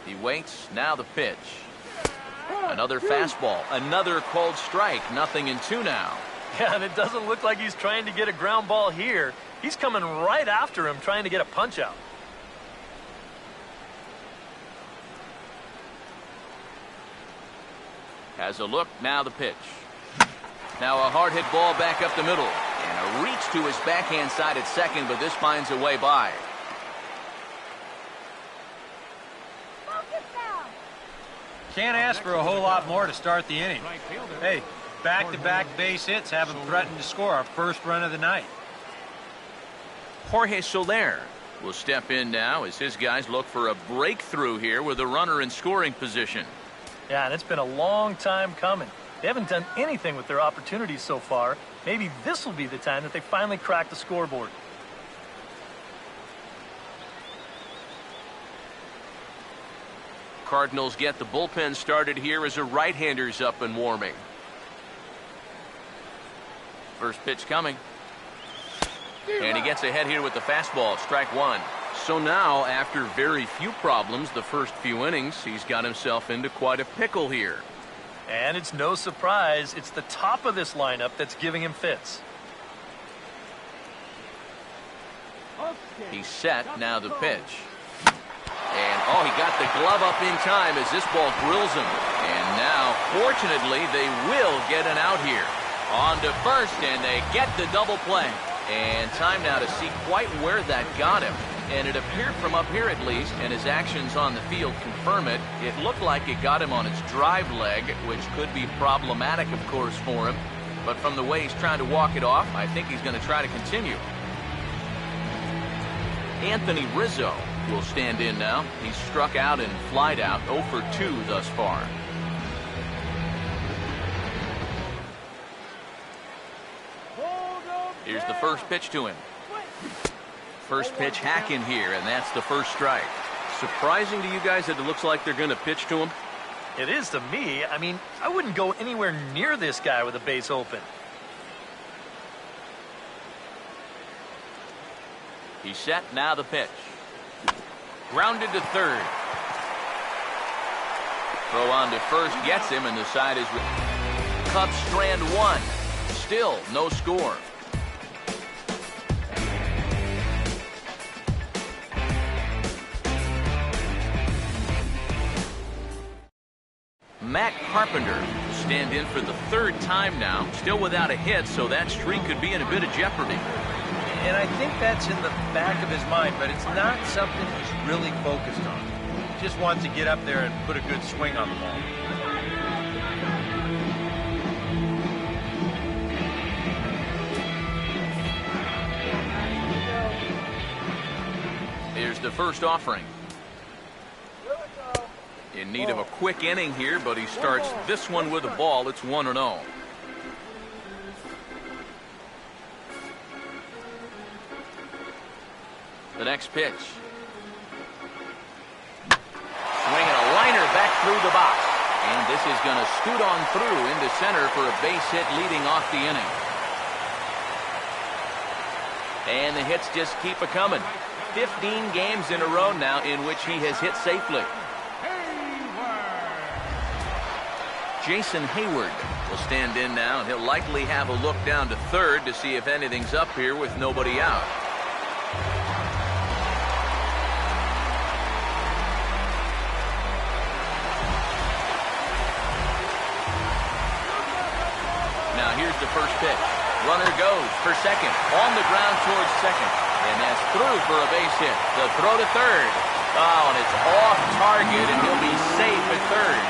He waits. Now the pitch. Another fastball. Another called strike. 0-2 now. Yeah, and it doesn't look like he's trying to get a ground ball here. He's coming right after him, trying to get a punch out. Has a look. Now the pitch. Now a hard hit ball back up the middle. And a reach to his backhand side at second, but this finds a way by. Can't ask for a whole lot more to start the inning. Hey, back-to-back base hits haven't threatened to score our first run of the night. Jorge Soler will step in now as his guys look for a breakthrough here with a runner in scoring position. Yeah, and it's been a long time coming. They haven't done anything with their opportunities so far. Maybe this will be the time that they finally crack the scoreboard. Cardinals get the bullpen started here as a right-hander's up and warming. First pitch coming. And he gets ahead here with the fastball, strike one. So now, after very few problems the first few innings, he's got himself into quite a pickle here. And it's no surprise, it's the top of this lineup that's giving him fits. He's set, now the pitch. And, oh, he got the glove up in time as this ball grills him. And now, fortunately, they will get an out here. On to first, and they get the double play. And time now to see quite where that got him. And it appeared from up here at least, and his actions on the field confirm it, it looked like it got him on his drive leg, which could be problematic, of course, for him. But from the way he's trying to walk it off, I think he's going to try to continue. Anthony Rizzo will stand in now. He's struck out and flied out, 0 for 2 thus far. Here's the first pitch to him. First pitch hacking here, and that's the first strike. Surprising to you guys that it looks like they're going to pitch to him? It is to me. I mean, I wouldn't go anywhere near this guy with a base open. He's set, now the pitch. Grounded to third. Throw on to first gets him, and the side is with Cubs strand one. Still no score. Matt Carpenter will stand in for the third time now, still without a hit, so that streak could be in a bit of jeopardy. And I think that's in the back of his mind, but it's not something he's really focused on. He just wants to get up there and put a good swing on the ball. Here's the first offering. In need of a quick inning here, but he starts this one with a ball. It's 1-0. The next pitch. Swinging a liner back through the box. And this is going to scoot on through into center for a base hit leading off the inning. And the hits just keep a-coming. 15 games in a row now in which he has hit safely. Jason Hayward will stand in now, and he'll likely have a look down to third to see if anything's up here with nobody out. Now here's the first pitch. Runner goes for second, on the ground towards second, and that's through for a base hit. The throw to third. Oh, and it's off target, and he'll be safe at third.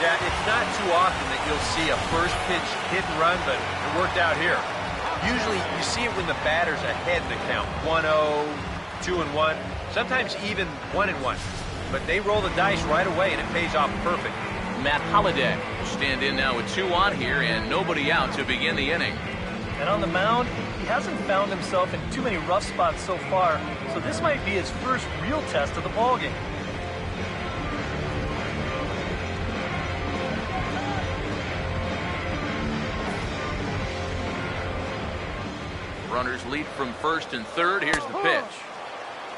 Yeah, it's not too often that you'll see a first pitch hit and run, but it worked out here. Usually you see it when the batter's ahead in the count. 1-0, 2-1, sometimes even 1-1. But they roll the dice right away, and it pays off perfect. Matt Holliday will stand in now with 2 on here and nobody out to begin the inning. And on the mound, he hasn't found himself in too many rough spots so far, so this might be his first real test of the ballgame. Runners lead from first and third. Here's the pitch.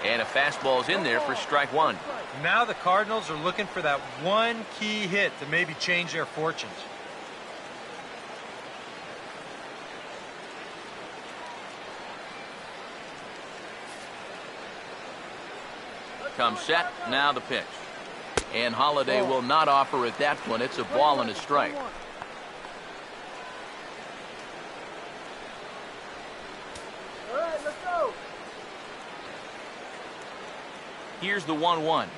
And a fastball's in there for strike one. Now the Cardinals are looking for that one key hit to maybe change their fortunes. Comes set, now the pitch. And Holliday will not offer at that one. It's a ball and a strike. All right, let's go. Here's the 1-1.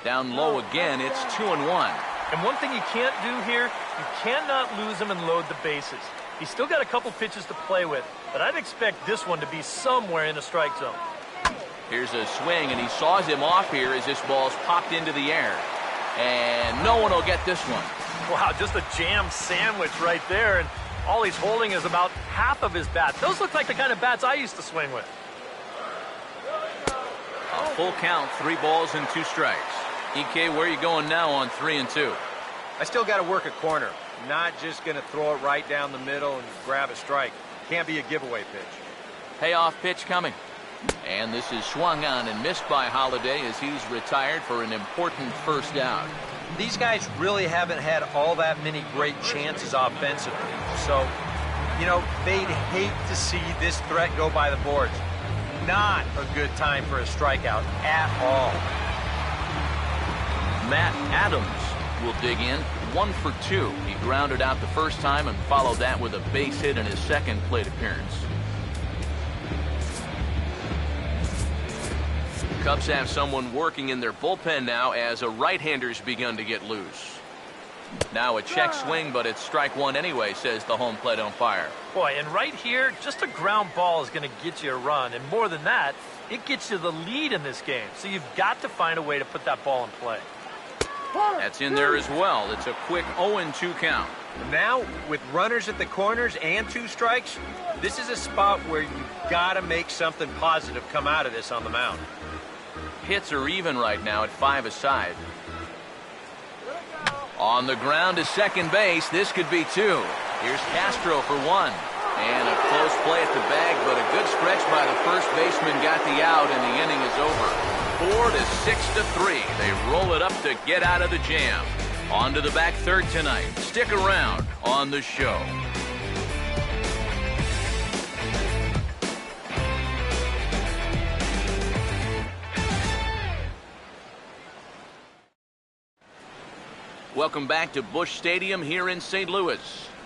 Down low again, it's 2-1. And one thing you can't do here, you cannot lose him and load the bases. He's still got a couple pitches to play with, but I'd expect this one to be somewhere in the strike zone. Here's a swing, and he saws him off here as this ball's popped into the air. And no one will get this one. Wow, just a jam sandwich right there, and all he's holding is about half of his bat. Those look like the kind of bats I used to swing with. A full count, 3 balls and 2 strikes. EK, where are you going now on 3-2? I still got to work a corner. Not just going to throw it right down the middle and grab a strike. Can't be a giveaway pitch. Payoff pitch coming. And this is swung on and missed by Holiday as he's retired for an important first out. These guys really haven't had all that many great chances offensively. So, you know, they'd hate to see this threat go by the boards. Not a good time for a strikeout at all. Matt Adams will dig in. 1 for 2. He grounded out the first time and followed that with a base hit in his second plate appearance. Cubs have someone working in their bullpen now as a right-hander's begun to get loose. Now a check swing, but it's strike 1 anyway, says the home plate umpire. Boy, and right here, just a ground ball is going to get you a run. And more than that, it gets you the lead in this game. So you've got to find a way to put that ball in play. That's in there as well. It's a quick 0-2 count. Now, with runners at the corners and 2 strikes, this is a spot where you've got to make something positive come out of this on the mound. Hits are even right now at 5 aside. On the ground to second base, this could be 2. Here's Castro for 1. And a close play at the bag, but a good stretch by the first baseman got the out, and the inning is over. 4-6-3. They roll it up to get out of the jam. On to the back third tonight. Stick around on the show. Welcome back to Busch Stadium here in St. Louis.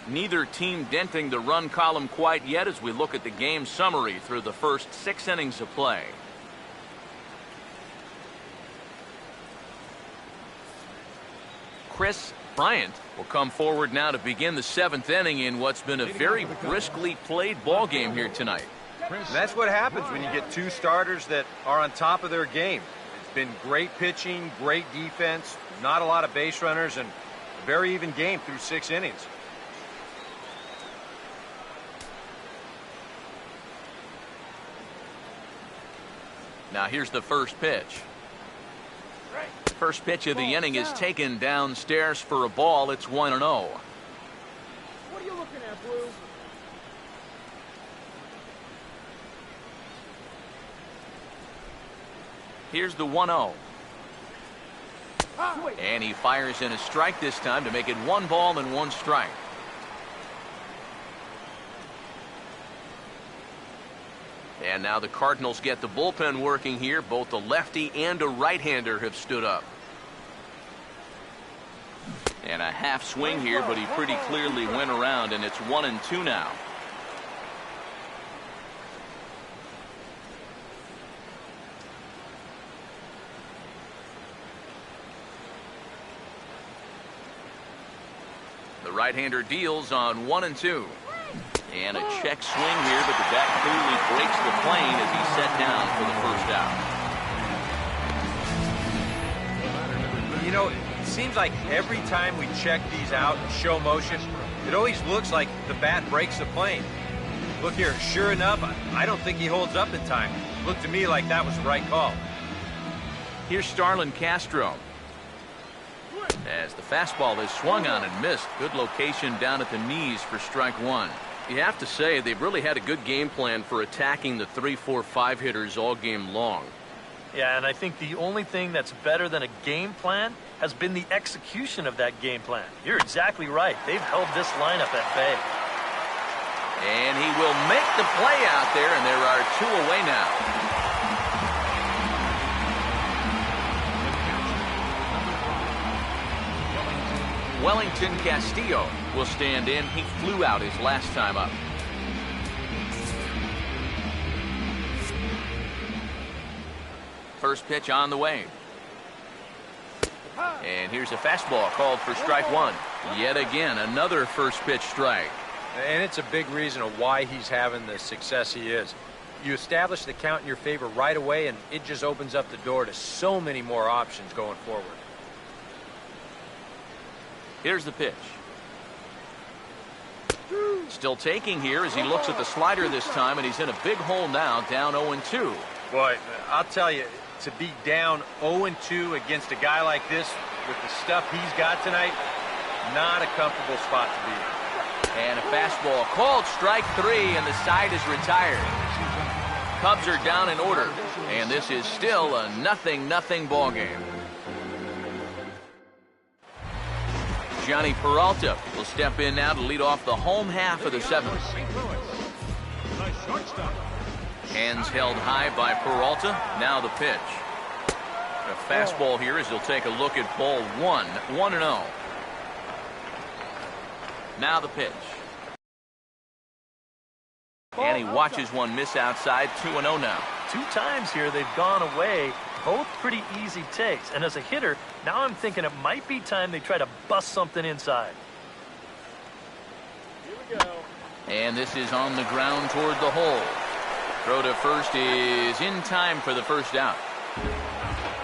Neither team denting the run column quite yet as we look at the game summary through the first 6 innings of play. Chris Bryant will come forward now to begin the 7th inning in what's been a very briskly played ball game here tonight. And that's what happens when you get 2 starters that are on top of their game. It's been great pitching, great defense, not a lot of base runners, and a very even game through 6 innings. Now here's the first pitch. First pitch of the inning is taken downstairs for a ball. It's 1-0. What are you looking at, Blue? Here's the 1-0. And he fires in a strike this time to make it 1 ball and 1 strike. And now the Cardinals get the bullpen working here. Both a lefty and a right-hander have stood up. And a half swing here, but he pretty clearly went around, and it's 1-2 now. The right-hander deals on 1-2. And a check swing here, but the bat clearly breaks the plane as he's set down for the first out. You know, it seems like every time we check these out in show motion, it always looks like the bat breaks the plane. Look here, sure enough, I don't think he holds up in time. Looked to me like that was the right call. Here's Starlin Castro. As the fastball is swung on and missed. Good location down at the knees for strike 1. You have to say they've really had a good game plan for attacking the 3, 4, 5 hitters all game long. Yeah, and I think the only thing that's better than a game plan has been the execution of that game plan. You're exactly right. They've held this lineup at bay. And he will make the play out there, and there are 2 away now. Wellington Castillo will stand in. He flew out his last time up. First pitch on the way. And here's a fastball called for strike one. Yet again, another first pitch strike. And it's a big reason of why he's having the success he is. You establish the count in your favor right away, and it just opens up the door to so many more options going forward. Here's the pitch. Still taking here as he looks at the slider this time, and he's in a big hole now, down 0-2. Boy, I'll tell you, to be down 0-2 against a guy like this with the stuff he's got tonight, not a comfortable spot to be in. And a fastball called strike three, and the side is retired. Cubs are down in order, and this is still a 0-0 ball game. Johnny Peralta will step in now to lead off the home half of the seventh. Hands held high by Peralta. Now the pitch. A fastball here as he'll take a look at ball one. 1-0. Now the pitch. And he watches one miss outside. 2-0 now. 2 times here they've gone away. Both pretty easy takes. And as a hitter, now I'm thinking it might be time they try to bust something inside. Here we go. And this is on the ground toward the hole. Throw to first is in time for the first out.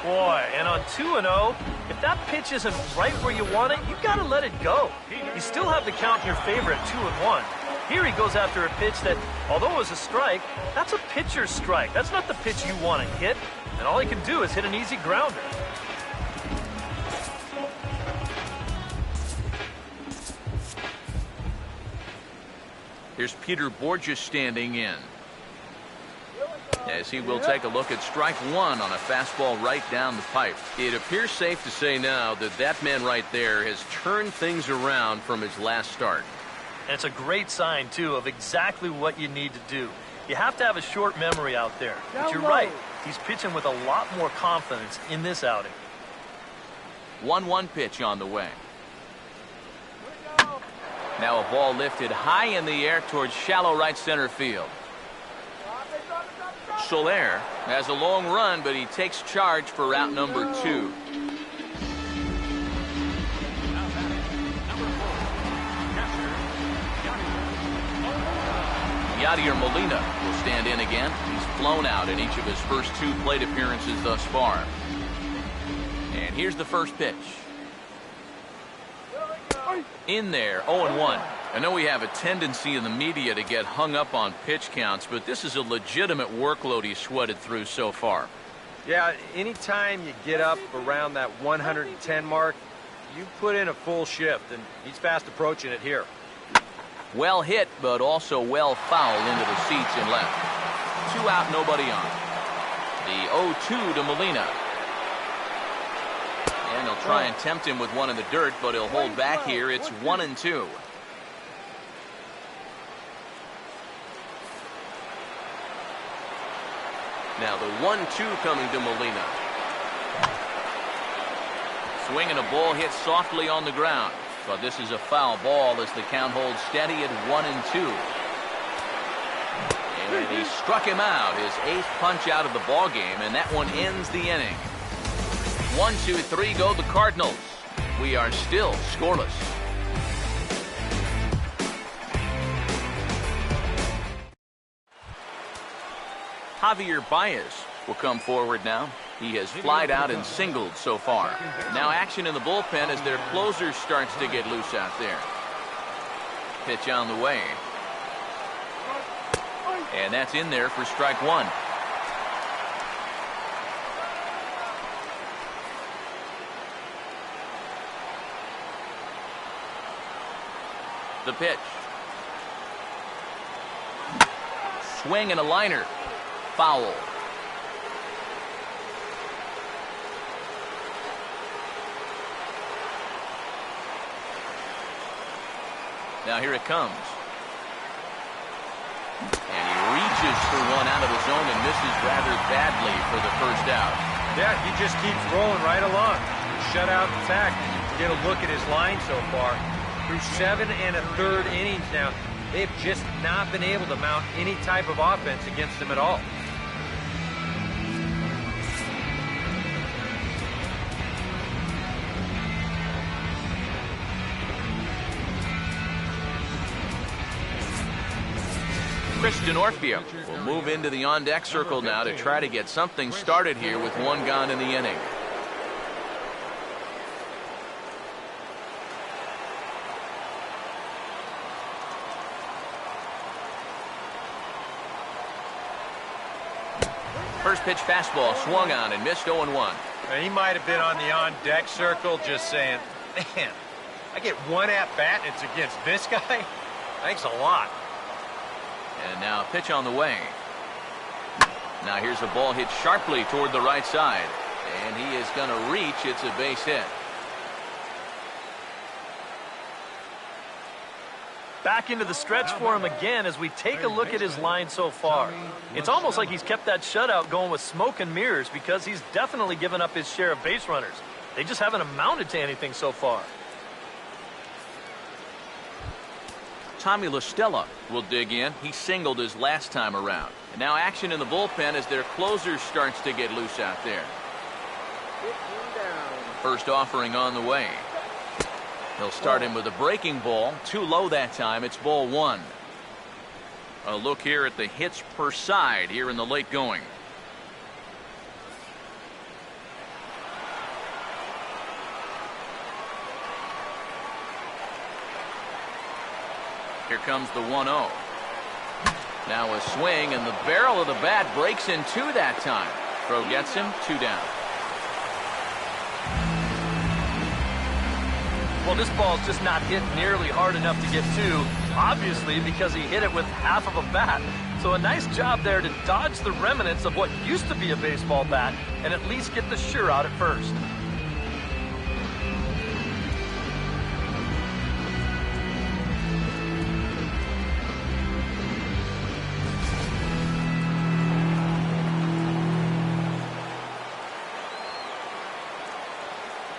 Boy, and on 2-0, if that pitch isn't right where you want it, you got to let it go. You still have the count in your favor at 2-1. Here he goes after a pitch that, although it was a strike, that's a pitcher's strike. That's not the pitch you want to hit. And all he can do is hit an easy grounder. Here's Peter Borges standing in, as he will take a look at strike one on a fastball right down the pipe. It appears safe to say now that that man right there has turned things around from his last start. And it's a great sign, too, of exactly what you need to do. You have to have a short memory out there. But you're right. He's pitching with a lot more confidence in this outing. 1-1 pitch on the way. Now a ball lifted high in the air towards shallow right center field. Soler has a long run, but he takes charge for route number 2. Yadier Molina will stand in again. He's flown out in each of his first 2 plate appearances thus far. And here's the first pitch. In there, 0-1. I know we have a tendency in the media to get hung up on pitch counts, but this is a legitimate workload he's sweated through so far. Yeah, anytime you get up around that 110 mark, you put in a full shift, and he's fast approaching it here. Well hit, but also well fouled into the seats and left. 2 out, nobody on. The 0-2 to Molina. And he'll try and tempt him with one in the dirt, but he'll hold back here. It's 1-2. Now the 1-2 coming to Molina. Swinging a ball hit softly on the ground. But this is a foul ball as the count holds steady at 1-2. And he struck him out, his 8th punch out of the ball game, and that one ends the inning. 1-2-3 go the Cardinals. We are still scoreless. Javier Baez will come forward now. He has flied out and singled so far. Now action in the bullpen as their closer starts to get loose out there. Pitch on the way. And that's in there for strike one. The pitch. Swing and a liner. Foul. Now here it comes. And he reaches for one out of the zone and misses rather badly for the first out. Yeah, he just keeps rolling right along. Shutout attack. Get a look at his line so far. Through 7 1/3 innings now, they've just not been able to mount any type of offense against him at all. Kristen Orfia will move into the on-deck circle now to try to get something started here with one gone in the inning. First pitch fastball swung on and missed 0-1. He might have been on the on-deck circle just saying, man, I get one at-bat and it's against this guy? Thanks a lot. And now a pitch on the way. Now here's a ball hit sharply toward the right side. And he is going to reach. It's a base hit. Back into the stretch for him again as we take a look at his line so far. It's almost like he's kept that shutout going with smoke and mirrors because he's definitely given up his share of base runners. They just haven't amounted to anything so far. Tommy LaStella will dig in. He singled his last time around. And now action in the bullpen as their closer starts to get loose out there. First offering on the way. He'll start him with a breaking ball. Too low that time. It's ball one. A look here at the hits per side here in the late going. Here comes the 1-0. Now a swing, and the barrel of the bat breaks in two that time. Throw gets him, 2 down. Well, this ball's just not hit nearly hard enough to get to, obviously because he hit it with half of a bat. So a nice job there to dodge the remnants of what used to be a baseball bat and at least get the sure out at first.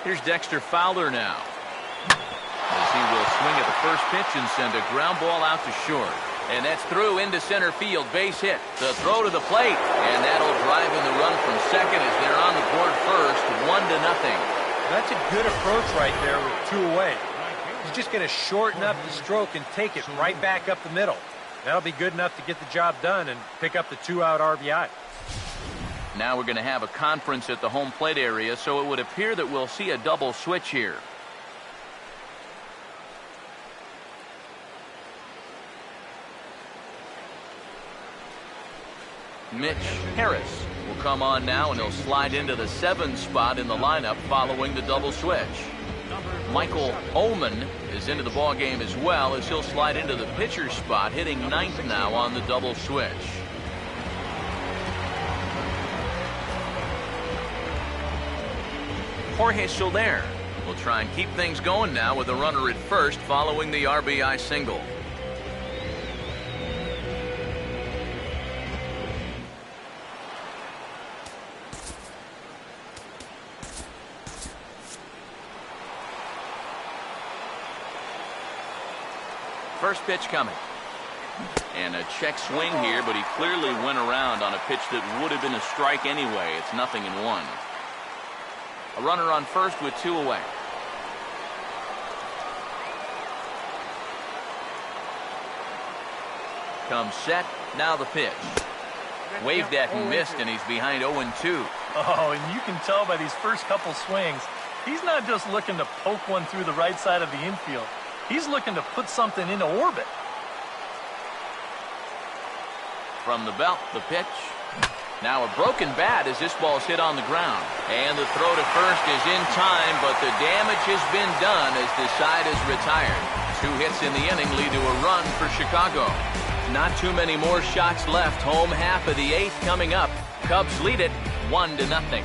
Here's Dexter Fowler now. As he will swing at the first pitch and send a ground ball out to short. And that's through into center field. Base hit. The throw to the plate. And that'll drive in the run from second as they're on the board first. 1-0. That's a good approach right there with 2 away. He's just going to shorten up the stroke and take it right back up the middle. That'll be good enough to get the job done and pick up the 2-out RBI. Now we're going to have a conference at the home plate area, so it would appear that we'll see a double switch here. Mitch Harris will come on now, and he'll slide into the 7 spot in the lineup following the double switch. Michael Ullman is into the ball game as well, as he'll slide into the pitcher spot, hitting 9th now on the double switch. Jorge Soler will try and keep things going now with a runner at first following the RBI single. First pitch coming. And a check swing here, but he clearly went around on a pitch that would have been a strike anyway. It's 0-1. A runner on first with 2 away. Comes set. Now the pitch. Waved at and missed, and he's behind 0-2. Oh, and you can tell by these first couple swings, he's not just looking to poke one through the right side of the infield. He's looking to put something into orbit. From the belt, the pitch. Now a broken bat as this ball's hit on the ground. And the throw to first is in time, but the damage has been done as the side is retired. 2 hits in the inning lead to a run for Chicago. Not too many more shots left. Home half of the 8th coming up. Cubs lead it 1-0.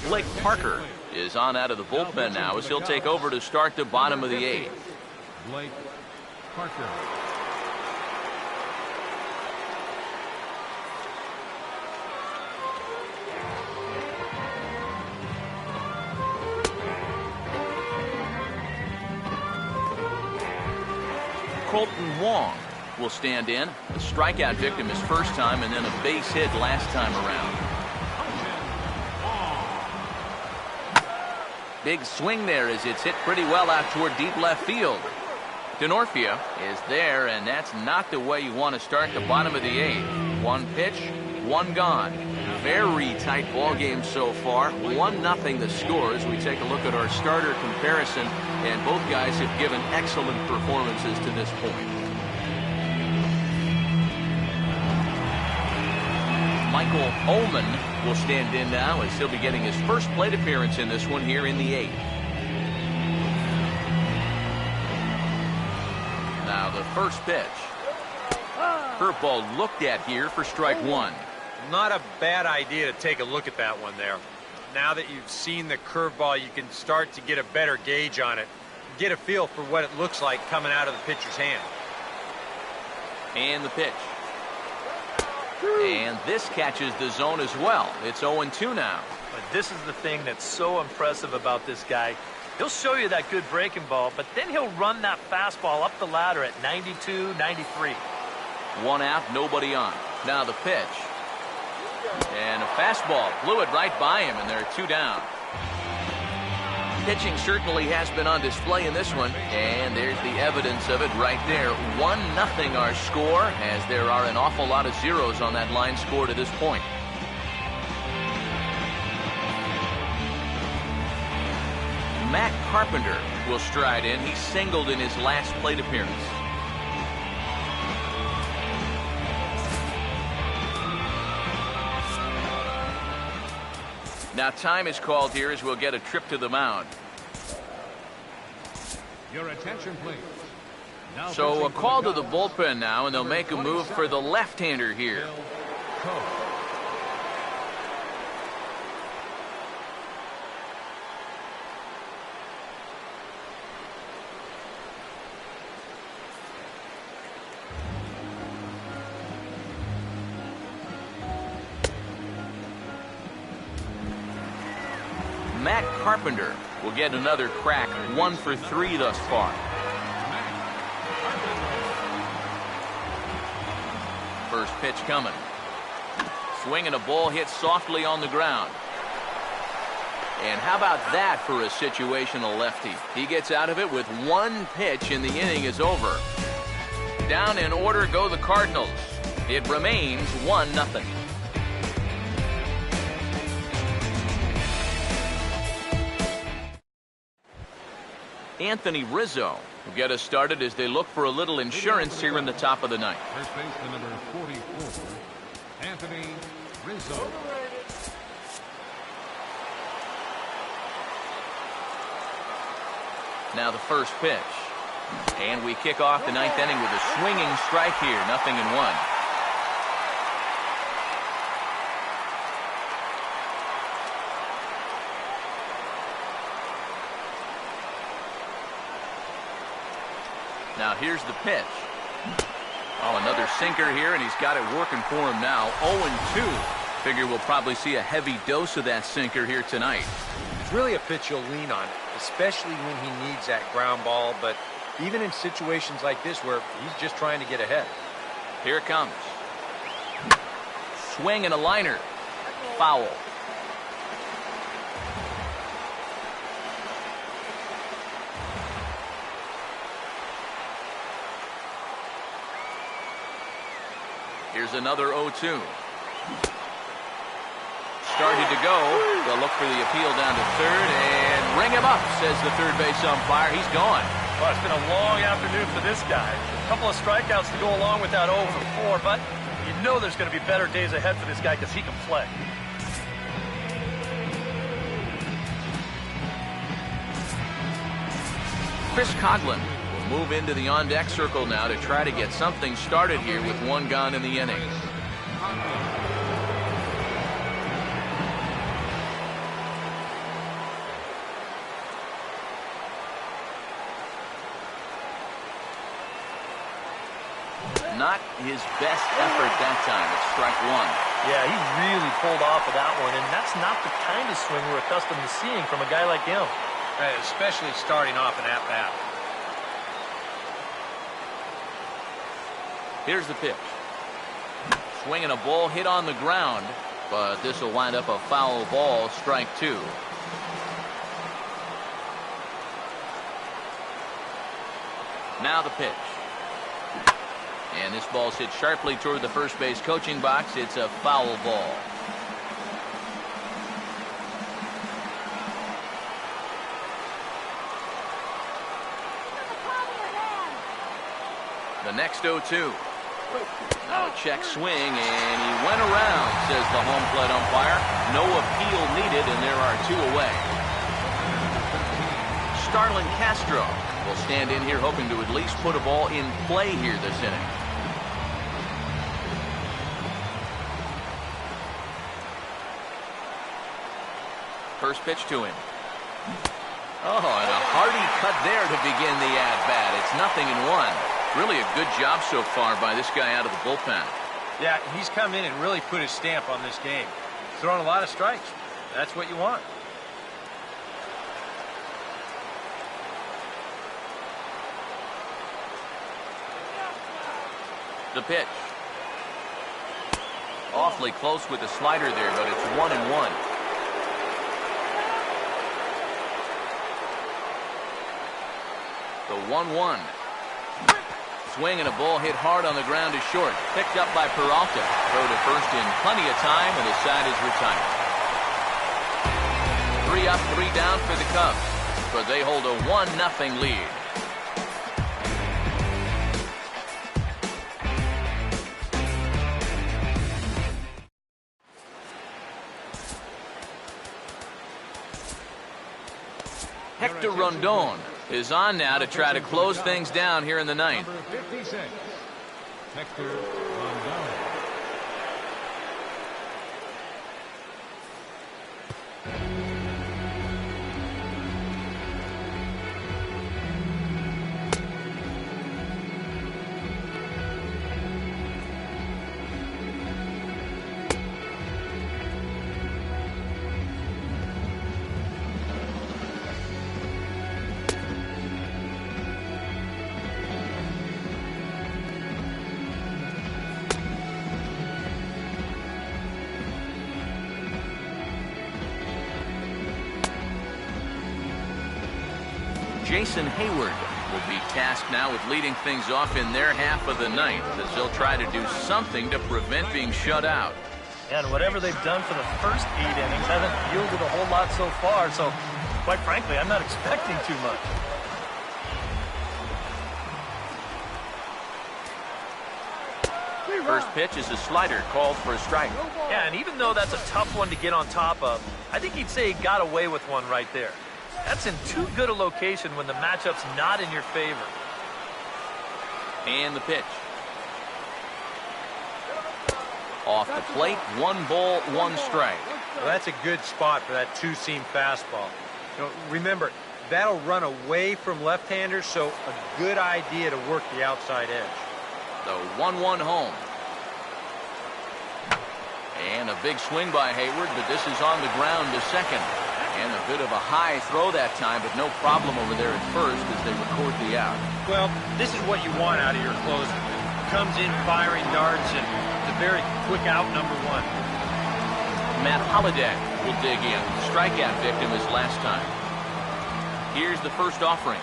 Blake Parker is on out of the bullpen now as he'll take over to start the bottom of the 8th. Blake Parker. Colton Wong will stand in. A strikeout victim his first time and then a base hit last time around. Big swing there as it's hit pretty well out toward deep left field. Denorfia is there, and that's not the way you want to start the bottom of the 8th. One pitch, one gone. Very tight ball game so far. 1-0 the score as we take a look at our starter comparison, and both guys have given excellent performances to this point. Michael Ullman will stand in now as he'll be getting his first plate appearance in this one here in the 8th. Now the first pitch. Curveball looked at here for strike 1. Not a bad idea to take a look at that one there. Now that you've seen the curveball, you can start to get a better gauge on it. Get a feel for what it looks like coming out of the pitcher's hand. And the pitch. And this catches the zone as well. It's 0-2 now. But this is the thing that's so impressive about this guy. He'll show you that good breaking ball, but then he'll run that fastball up the ladder at 92, 93. 1 out, nobody on. Now the pitch. And a fastball blew it right by him, and there are 2 down. Pitching certainly has been on display in this one, and there's the evidence of it right there. 1-0 our score, as there are an awful lot of zeros on that line score to this point. Matt Carpenter will stride in. He singled in his last plate appearance. Now time is called here as we'll get a trip to the mound. Your attention, please. Now So a call to the bullpen now, and they'll make a move for the left-hander here. Matt Carpenter will get another crack, 1 for 3 thus far. First pitch coming. Swing and a ball hit softly on the ground. And how about that for a situational lefty? He gets out of it with 1 pitch and the inning is over. Down in order go the Cardinals. It remains 1-0. Anthony Rizzo will get us started as they look for a little insurance here in the top of the 9th. First baseman number 44, Anthony Rizzo. Now the first pitch. And we kick off the 9th inning with a swinging strike here, 0-1. Now here's the pitch. Oh, another sinker here, and he's got it working for him now. 0-2. Figure we'll probably see a heavy dose of that sinker here tonight. It's really a pitch you'll lean on, especially when he needs that ground ball, but even in situations like this where he's just trying to get ahead. Here it comes. Swing and a liner. Foul. Here's another 0-2. Started to go. They'll look for the appeal down to third and ring him up, says the third base umpire. He's gone. Well, it's been a long afternoon for this guy. A couple of strikeouts to go along with that 0 for 4, but you know there's going to be better days ahead for this guy because he can play. Chris Coughlin will move into the on-deck circle now to try to get something started here with 1 gone in the inning. Not his best effort that time. It's strike 1. Yeah, he really pulled off of that one, and that's not the kind of swing we're accustomed to seeing from a guy like him. Especially starting off an at-bat. Here's the pitch. Swinging a ball hit on the ground, but this will wind up a foul ball, strike 2. Now the pitch. And this ball's hit sharply toward the first base coaching box. It's a foul ball. The next 0-2. Now a check swing, and he went around, says the home plate umpire. No appeal needed, and there are 2 away. Starlin Castro will stand in here hoping to at least put a ball in play here this inning. First pitch to him. Oh, and a hearty cut there to begin the at-bat. It's 0-1. Really a good job so far by this guy out of the bullpen. Yeah, he's come in and really put his stamp on this game. Throwing a lot of strikes. That's what you want. The pitch. Awfully close with the slider there, but it's 1-1. The 1-1. Swing and a ball hit hard on the ground to short. Picked up by Peralta. Throw to first in plenty of time, and the side is retired. 3 up, 3 down for the Cubs, but they hold a 1-0 lead. Hector Rondon is on now to try to close things down here in the ninth. Number 56, Hector Rondon. Jason Hayward will be tasked now with leading things off in their half of the ninth, as they'll try to do something to prevent being shut out. And whatever they've done for the first 8 innings hasn't yielded a whole lot so far, so quite frankly, I'm not expecting too much. First pitch is a slider called for a strike. Yeah, and even though that's a tough one to get on top of, I think he'd say he got away with one right there. That's in too good a location when the matchup's not in your favor. And the pitch. Off the plate, 1 ball, 1 strike. Well, that's a good spot for that 2-seam fastball. You know, remember, that'll run away from left-handers, so a good idea to work the outside edge. The 1-1 home. And a big swing by Hayward, but this is on the ground to second. And a bit of a high throw that time, but no problem over there at first as they record the out. Well, this is what you want out of your closer. Comes in firing darts, and it's a very quick out, number 1. Matt Holliday will dig in. Strikeout victim as last time. Here's the first offering.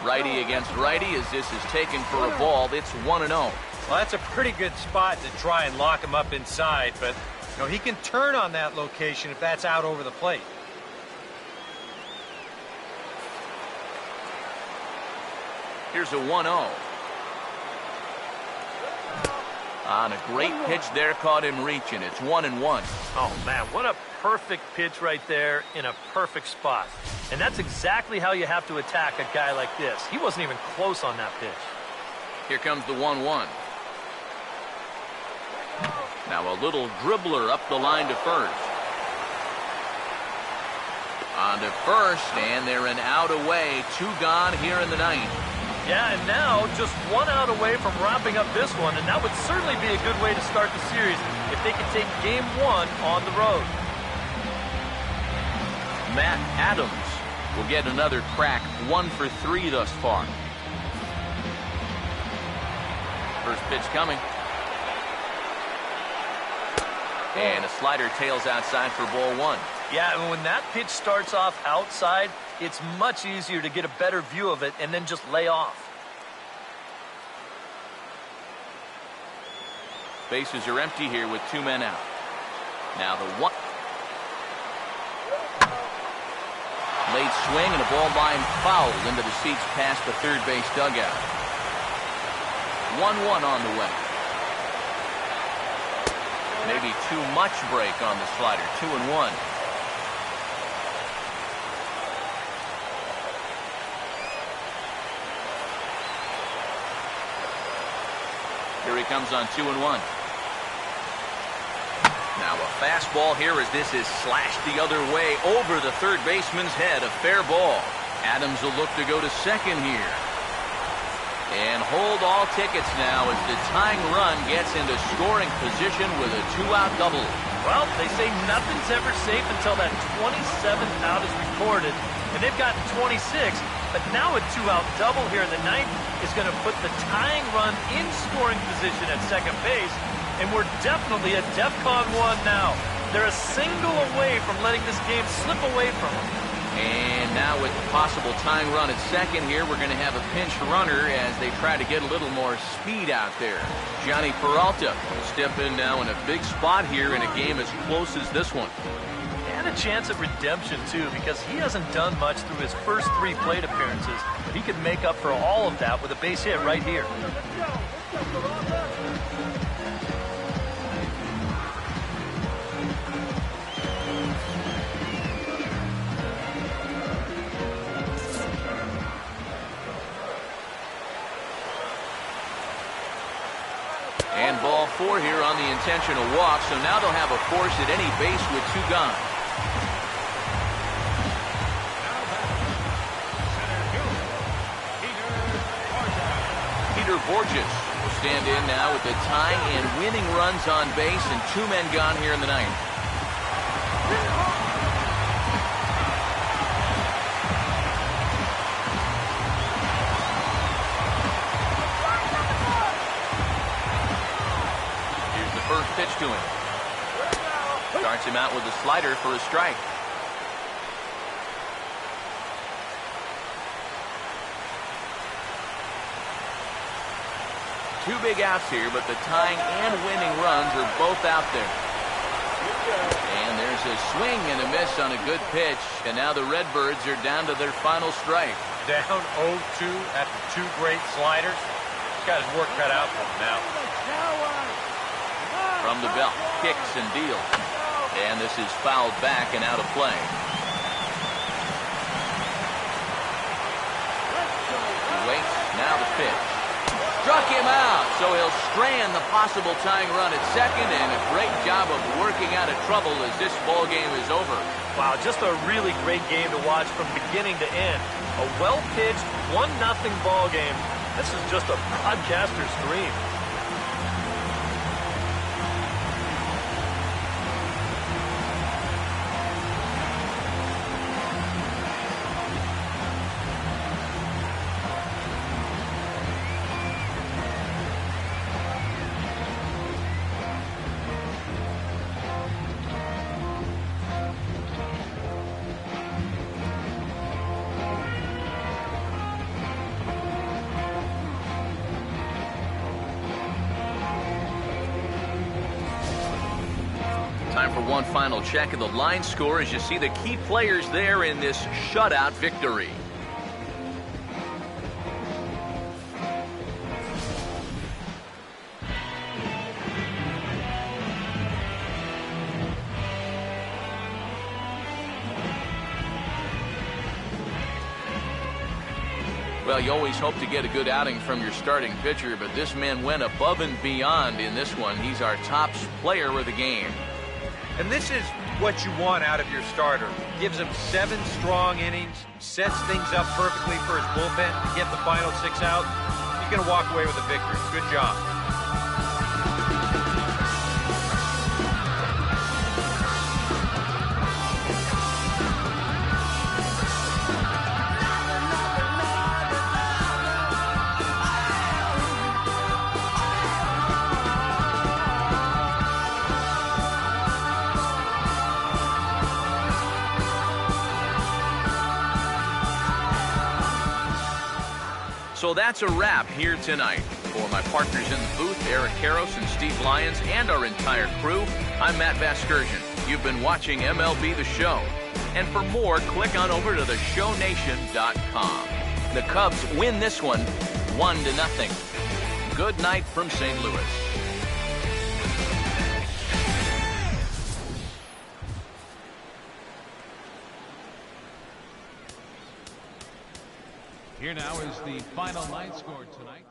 Righty against righty as this is taken for a ball. It's 1-0. Well, that's a pretty good spot to try and lock him up inside, but you know, he can turn on that location if that's out over the plate. Here's a 1-0. On a great pitch there, caught him reaching. It's 1-1. Oh, man, what a perfect pitch right there in a perfect spot. And that's exactly how you have to attack a guy like this. He wasn't even close on that pitch. Here comes the 1-1. Now a little dribbler up the line to first. On to first, and they're an out away. 2 gone here in the ninth. Yeah, and now just 1 out away from wrapping up this one, and that would certainly be a good way to start the series if they can take game 1 on the road. Matt Adams will get another crack, 1 for 3 thus far. First pitch coming. And a slider tails outside for ball one. Yeah, and when that pitch starts off outside, it's much easier to get a better view of it and then just lay off. Bases are empty here with 2 men out. Now the one. Late swing and a ball line foul into the seats past the third base dugout. 1-1 on the way. Maybe too much break on the slider. 2-1. Here he comes on 2-1. Now a fastball here as this is slashed the other way over the third baseman's head. A fair ball. Adams will look to go to second here. And hold all tickets now as the tying run gets into scoring position with a 2-out double. Well, they say nothing's ever safe until that 27th out is recorded, and they've gotten 26, but now a 2-out double here in the ninth is going to put the tying run in scoring position at second base, and we're definitely at DEFCON 1 now. They're a single away from letting this game slip away from them. And now with the possible tying run at second here, we're going to have a pinch runner as they try to get a little more speed out there. Johnny Peralta will step in now in a big spot here in a game as close as this one. And a chance at redemption, too, because he hasn't done much through his first 3 plate appearances, but he could make up for all of that with a base hit right here. And ball 4 here on the intentional walk, so now they'll have a force at any base with 2 gone. Peter Borges will stand in now with the tying and winning runs on base and 2 men gone here in the ninth. First pitch to him. Starts him out with a slider for a strike. Two big outs here, but the tying and winning runs are both out there. And there's a swing and a miss on a good pitch, and now the Redbirds are down to their final strike. Down 0-2 after 2 great sliders. He's got his work cut out for him now. From the belt, kicks and deals. And this is fouled back and out of play. He waits, now the pitch. Struck him out, so he'll strand the possible tying run at second, and a great job of working out of trouble as this ball game is over. Wow, just a really great game to watch from beginning to end. A well-pitched 1-0 ball game. This is just a broadcaster's dream. Time for one final check of the line score as you see the key players there in this shutout victory. Well, you always hope to get a good outing from your starting pitcher, but this man went above and beyond in this one. He's our top player of the game. And this is what you want out of your starter. Gives him 7 strong innings, sets things up perfectly for his bullpen to get the final 6 out. He's going to walk away with a victory. Good job. So that's a wrap here tonight. For my partners in the booth, Eric Karros and Steve Lyons, and our entire crew, I'm Matt Vasgersian. You've been watching MLB The Show. And for more, click on over to theshownation.com. The Cubs win this one 1-0. Good night from St. Louis. Here now is the final line score tonight.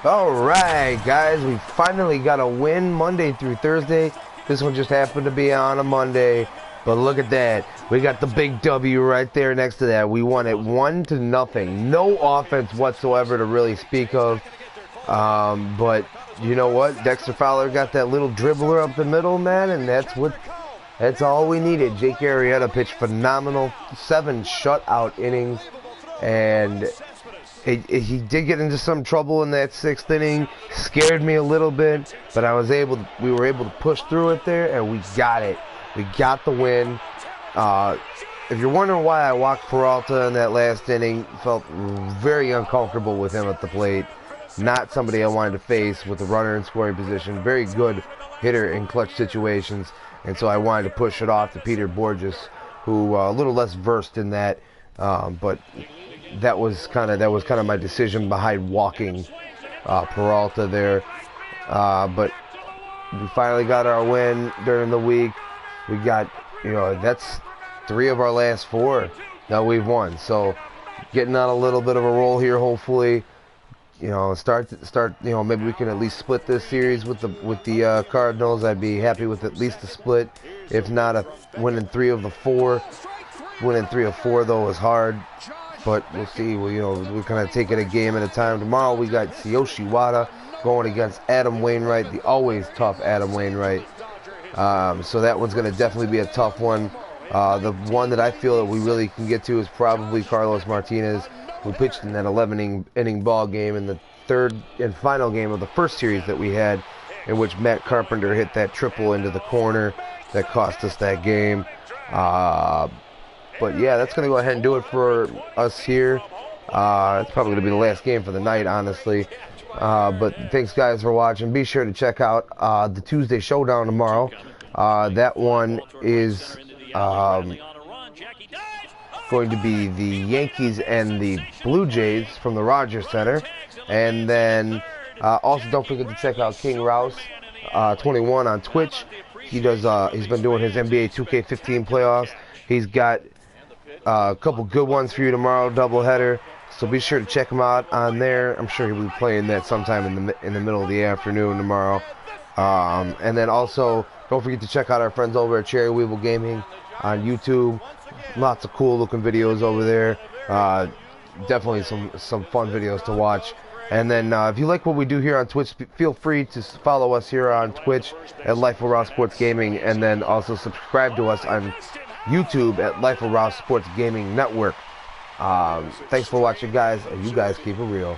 All right, guys, we finally got a win Monday through Thursday. This one just happened to be on a Monday, but look at that. We got the big W right there next to that. We won it 1-0. No offense whatsoever to really speak of. But you know what? Dexter Fowler got that little dribbler up the middle, man, and that's all we needed. Jake Arrieta pitched phenomenal, 7 shutout innings, and he did get into some trouble in that 6th inning. Scared me a little bit, but we were able to push through it there, and we got it. We got the win. If you're wondering why I walked Peralta in that last inning, felt very uncomfortable with him at the plate. Not somebody I wanted to face with a runner in scoring position. Very good hitter in clutch situations, and so I wanted to push it off to Peter Borges, who a little less versed in that, but that was kind of my decision behind walking Peralta there. But we finally got our win during the week. We got, that's 3 of our last 4 that we've won. So getting on a little bit of a roll here, hopefully. Start. Maybe we can at least split this series with the Cardinals. I'd be happy with at least a split, if not winning 3 of the 4. Winning 3 of 4 though is hard, but we'll see. We're kind of taking a game at a time. Tomorrow we got Tsuyoshi Wada going against Adam Wainwright, the always tough Adam Wainwright. So that one's going to definitely be a tough one. The one that I feel that we really can get to is probably Carlos Martinez, who pitched in that 11-inning ball game in the 3rd and final game of the first series that we had, in which Matt Carpenter hit that triple into the corner that cost us that game. But yeah, that's going to go ahead and do it for us here. It's probably going to be the last game for the night, honestly. But thanks, guys, for watching. Be sure to check out the Tuesday Showdown tomorrow. That one is going to be the Yankees and the Blue Jays from the Rogers Center. And then also don't forget to check out King Rouse 21 on Twitch. He's been doing his NBA 2K15 playoffs. He's got a couple good ones for you tomorrow, doubleheader. So be sure to check him out on there. I'm sure he'll be playing that sometime in the middle of the afternoon tomorrow. And then also don't forget to check out our friends over at Cherry Weevil Gaming on YouTube. Lots of cool looking videos over there. Definitely some fun videos to watch. And then if you like what we do here on Twitch, feel free to follow us here on Twitch at Life of Raw Sports Gaming, and then also subscribe to us on YouTube at Life of Raw Sports Gaming Network. Thanks for watching, guys, and you guys keep it real.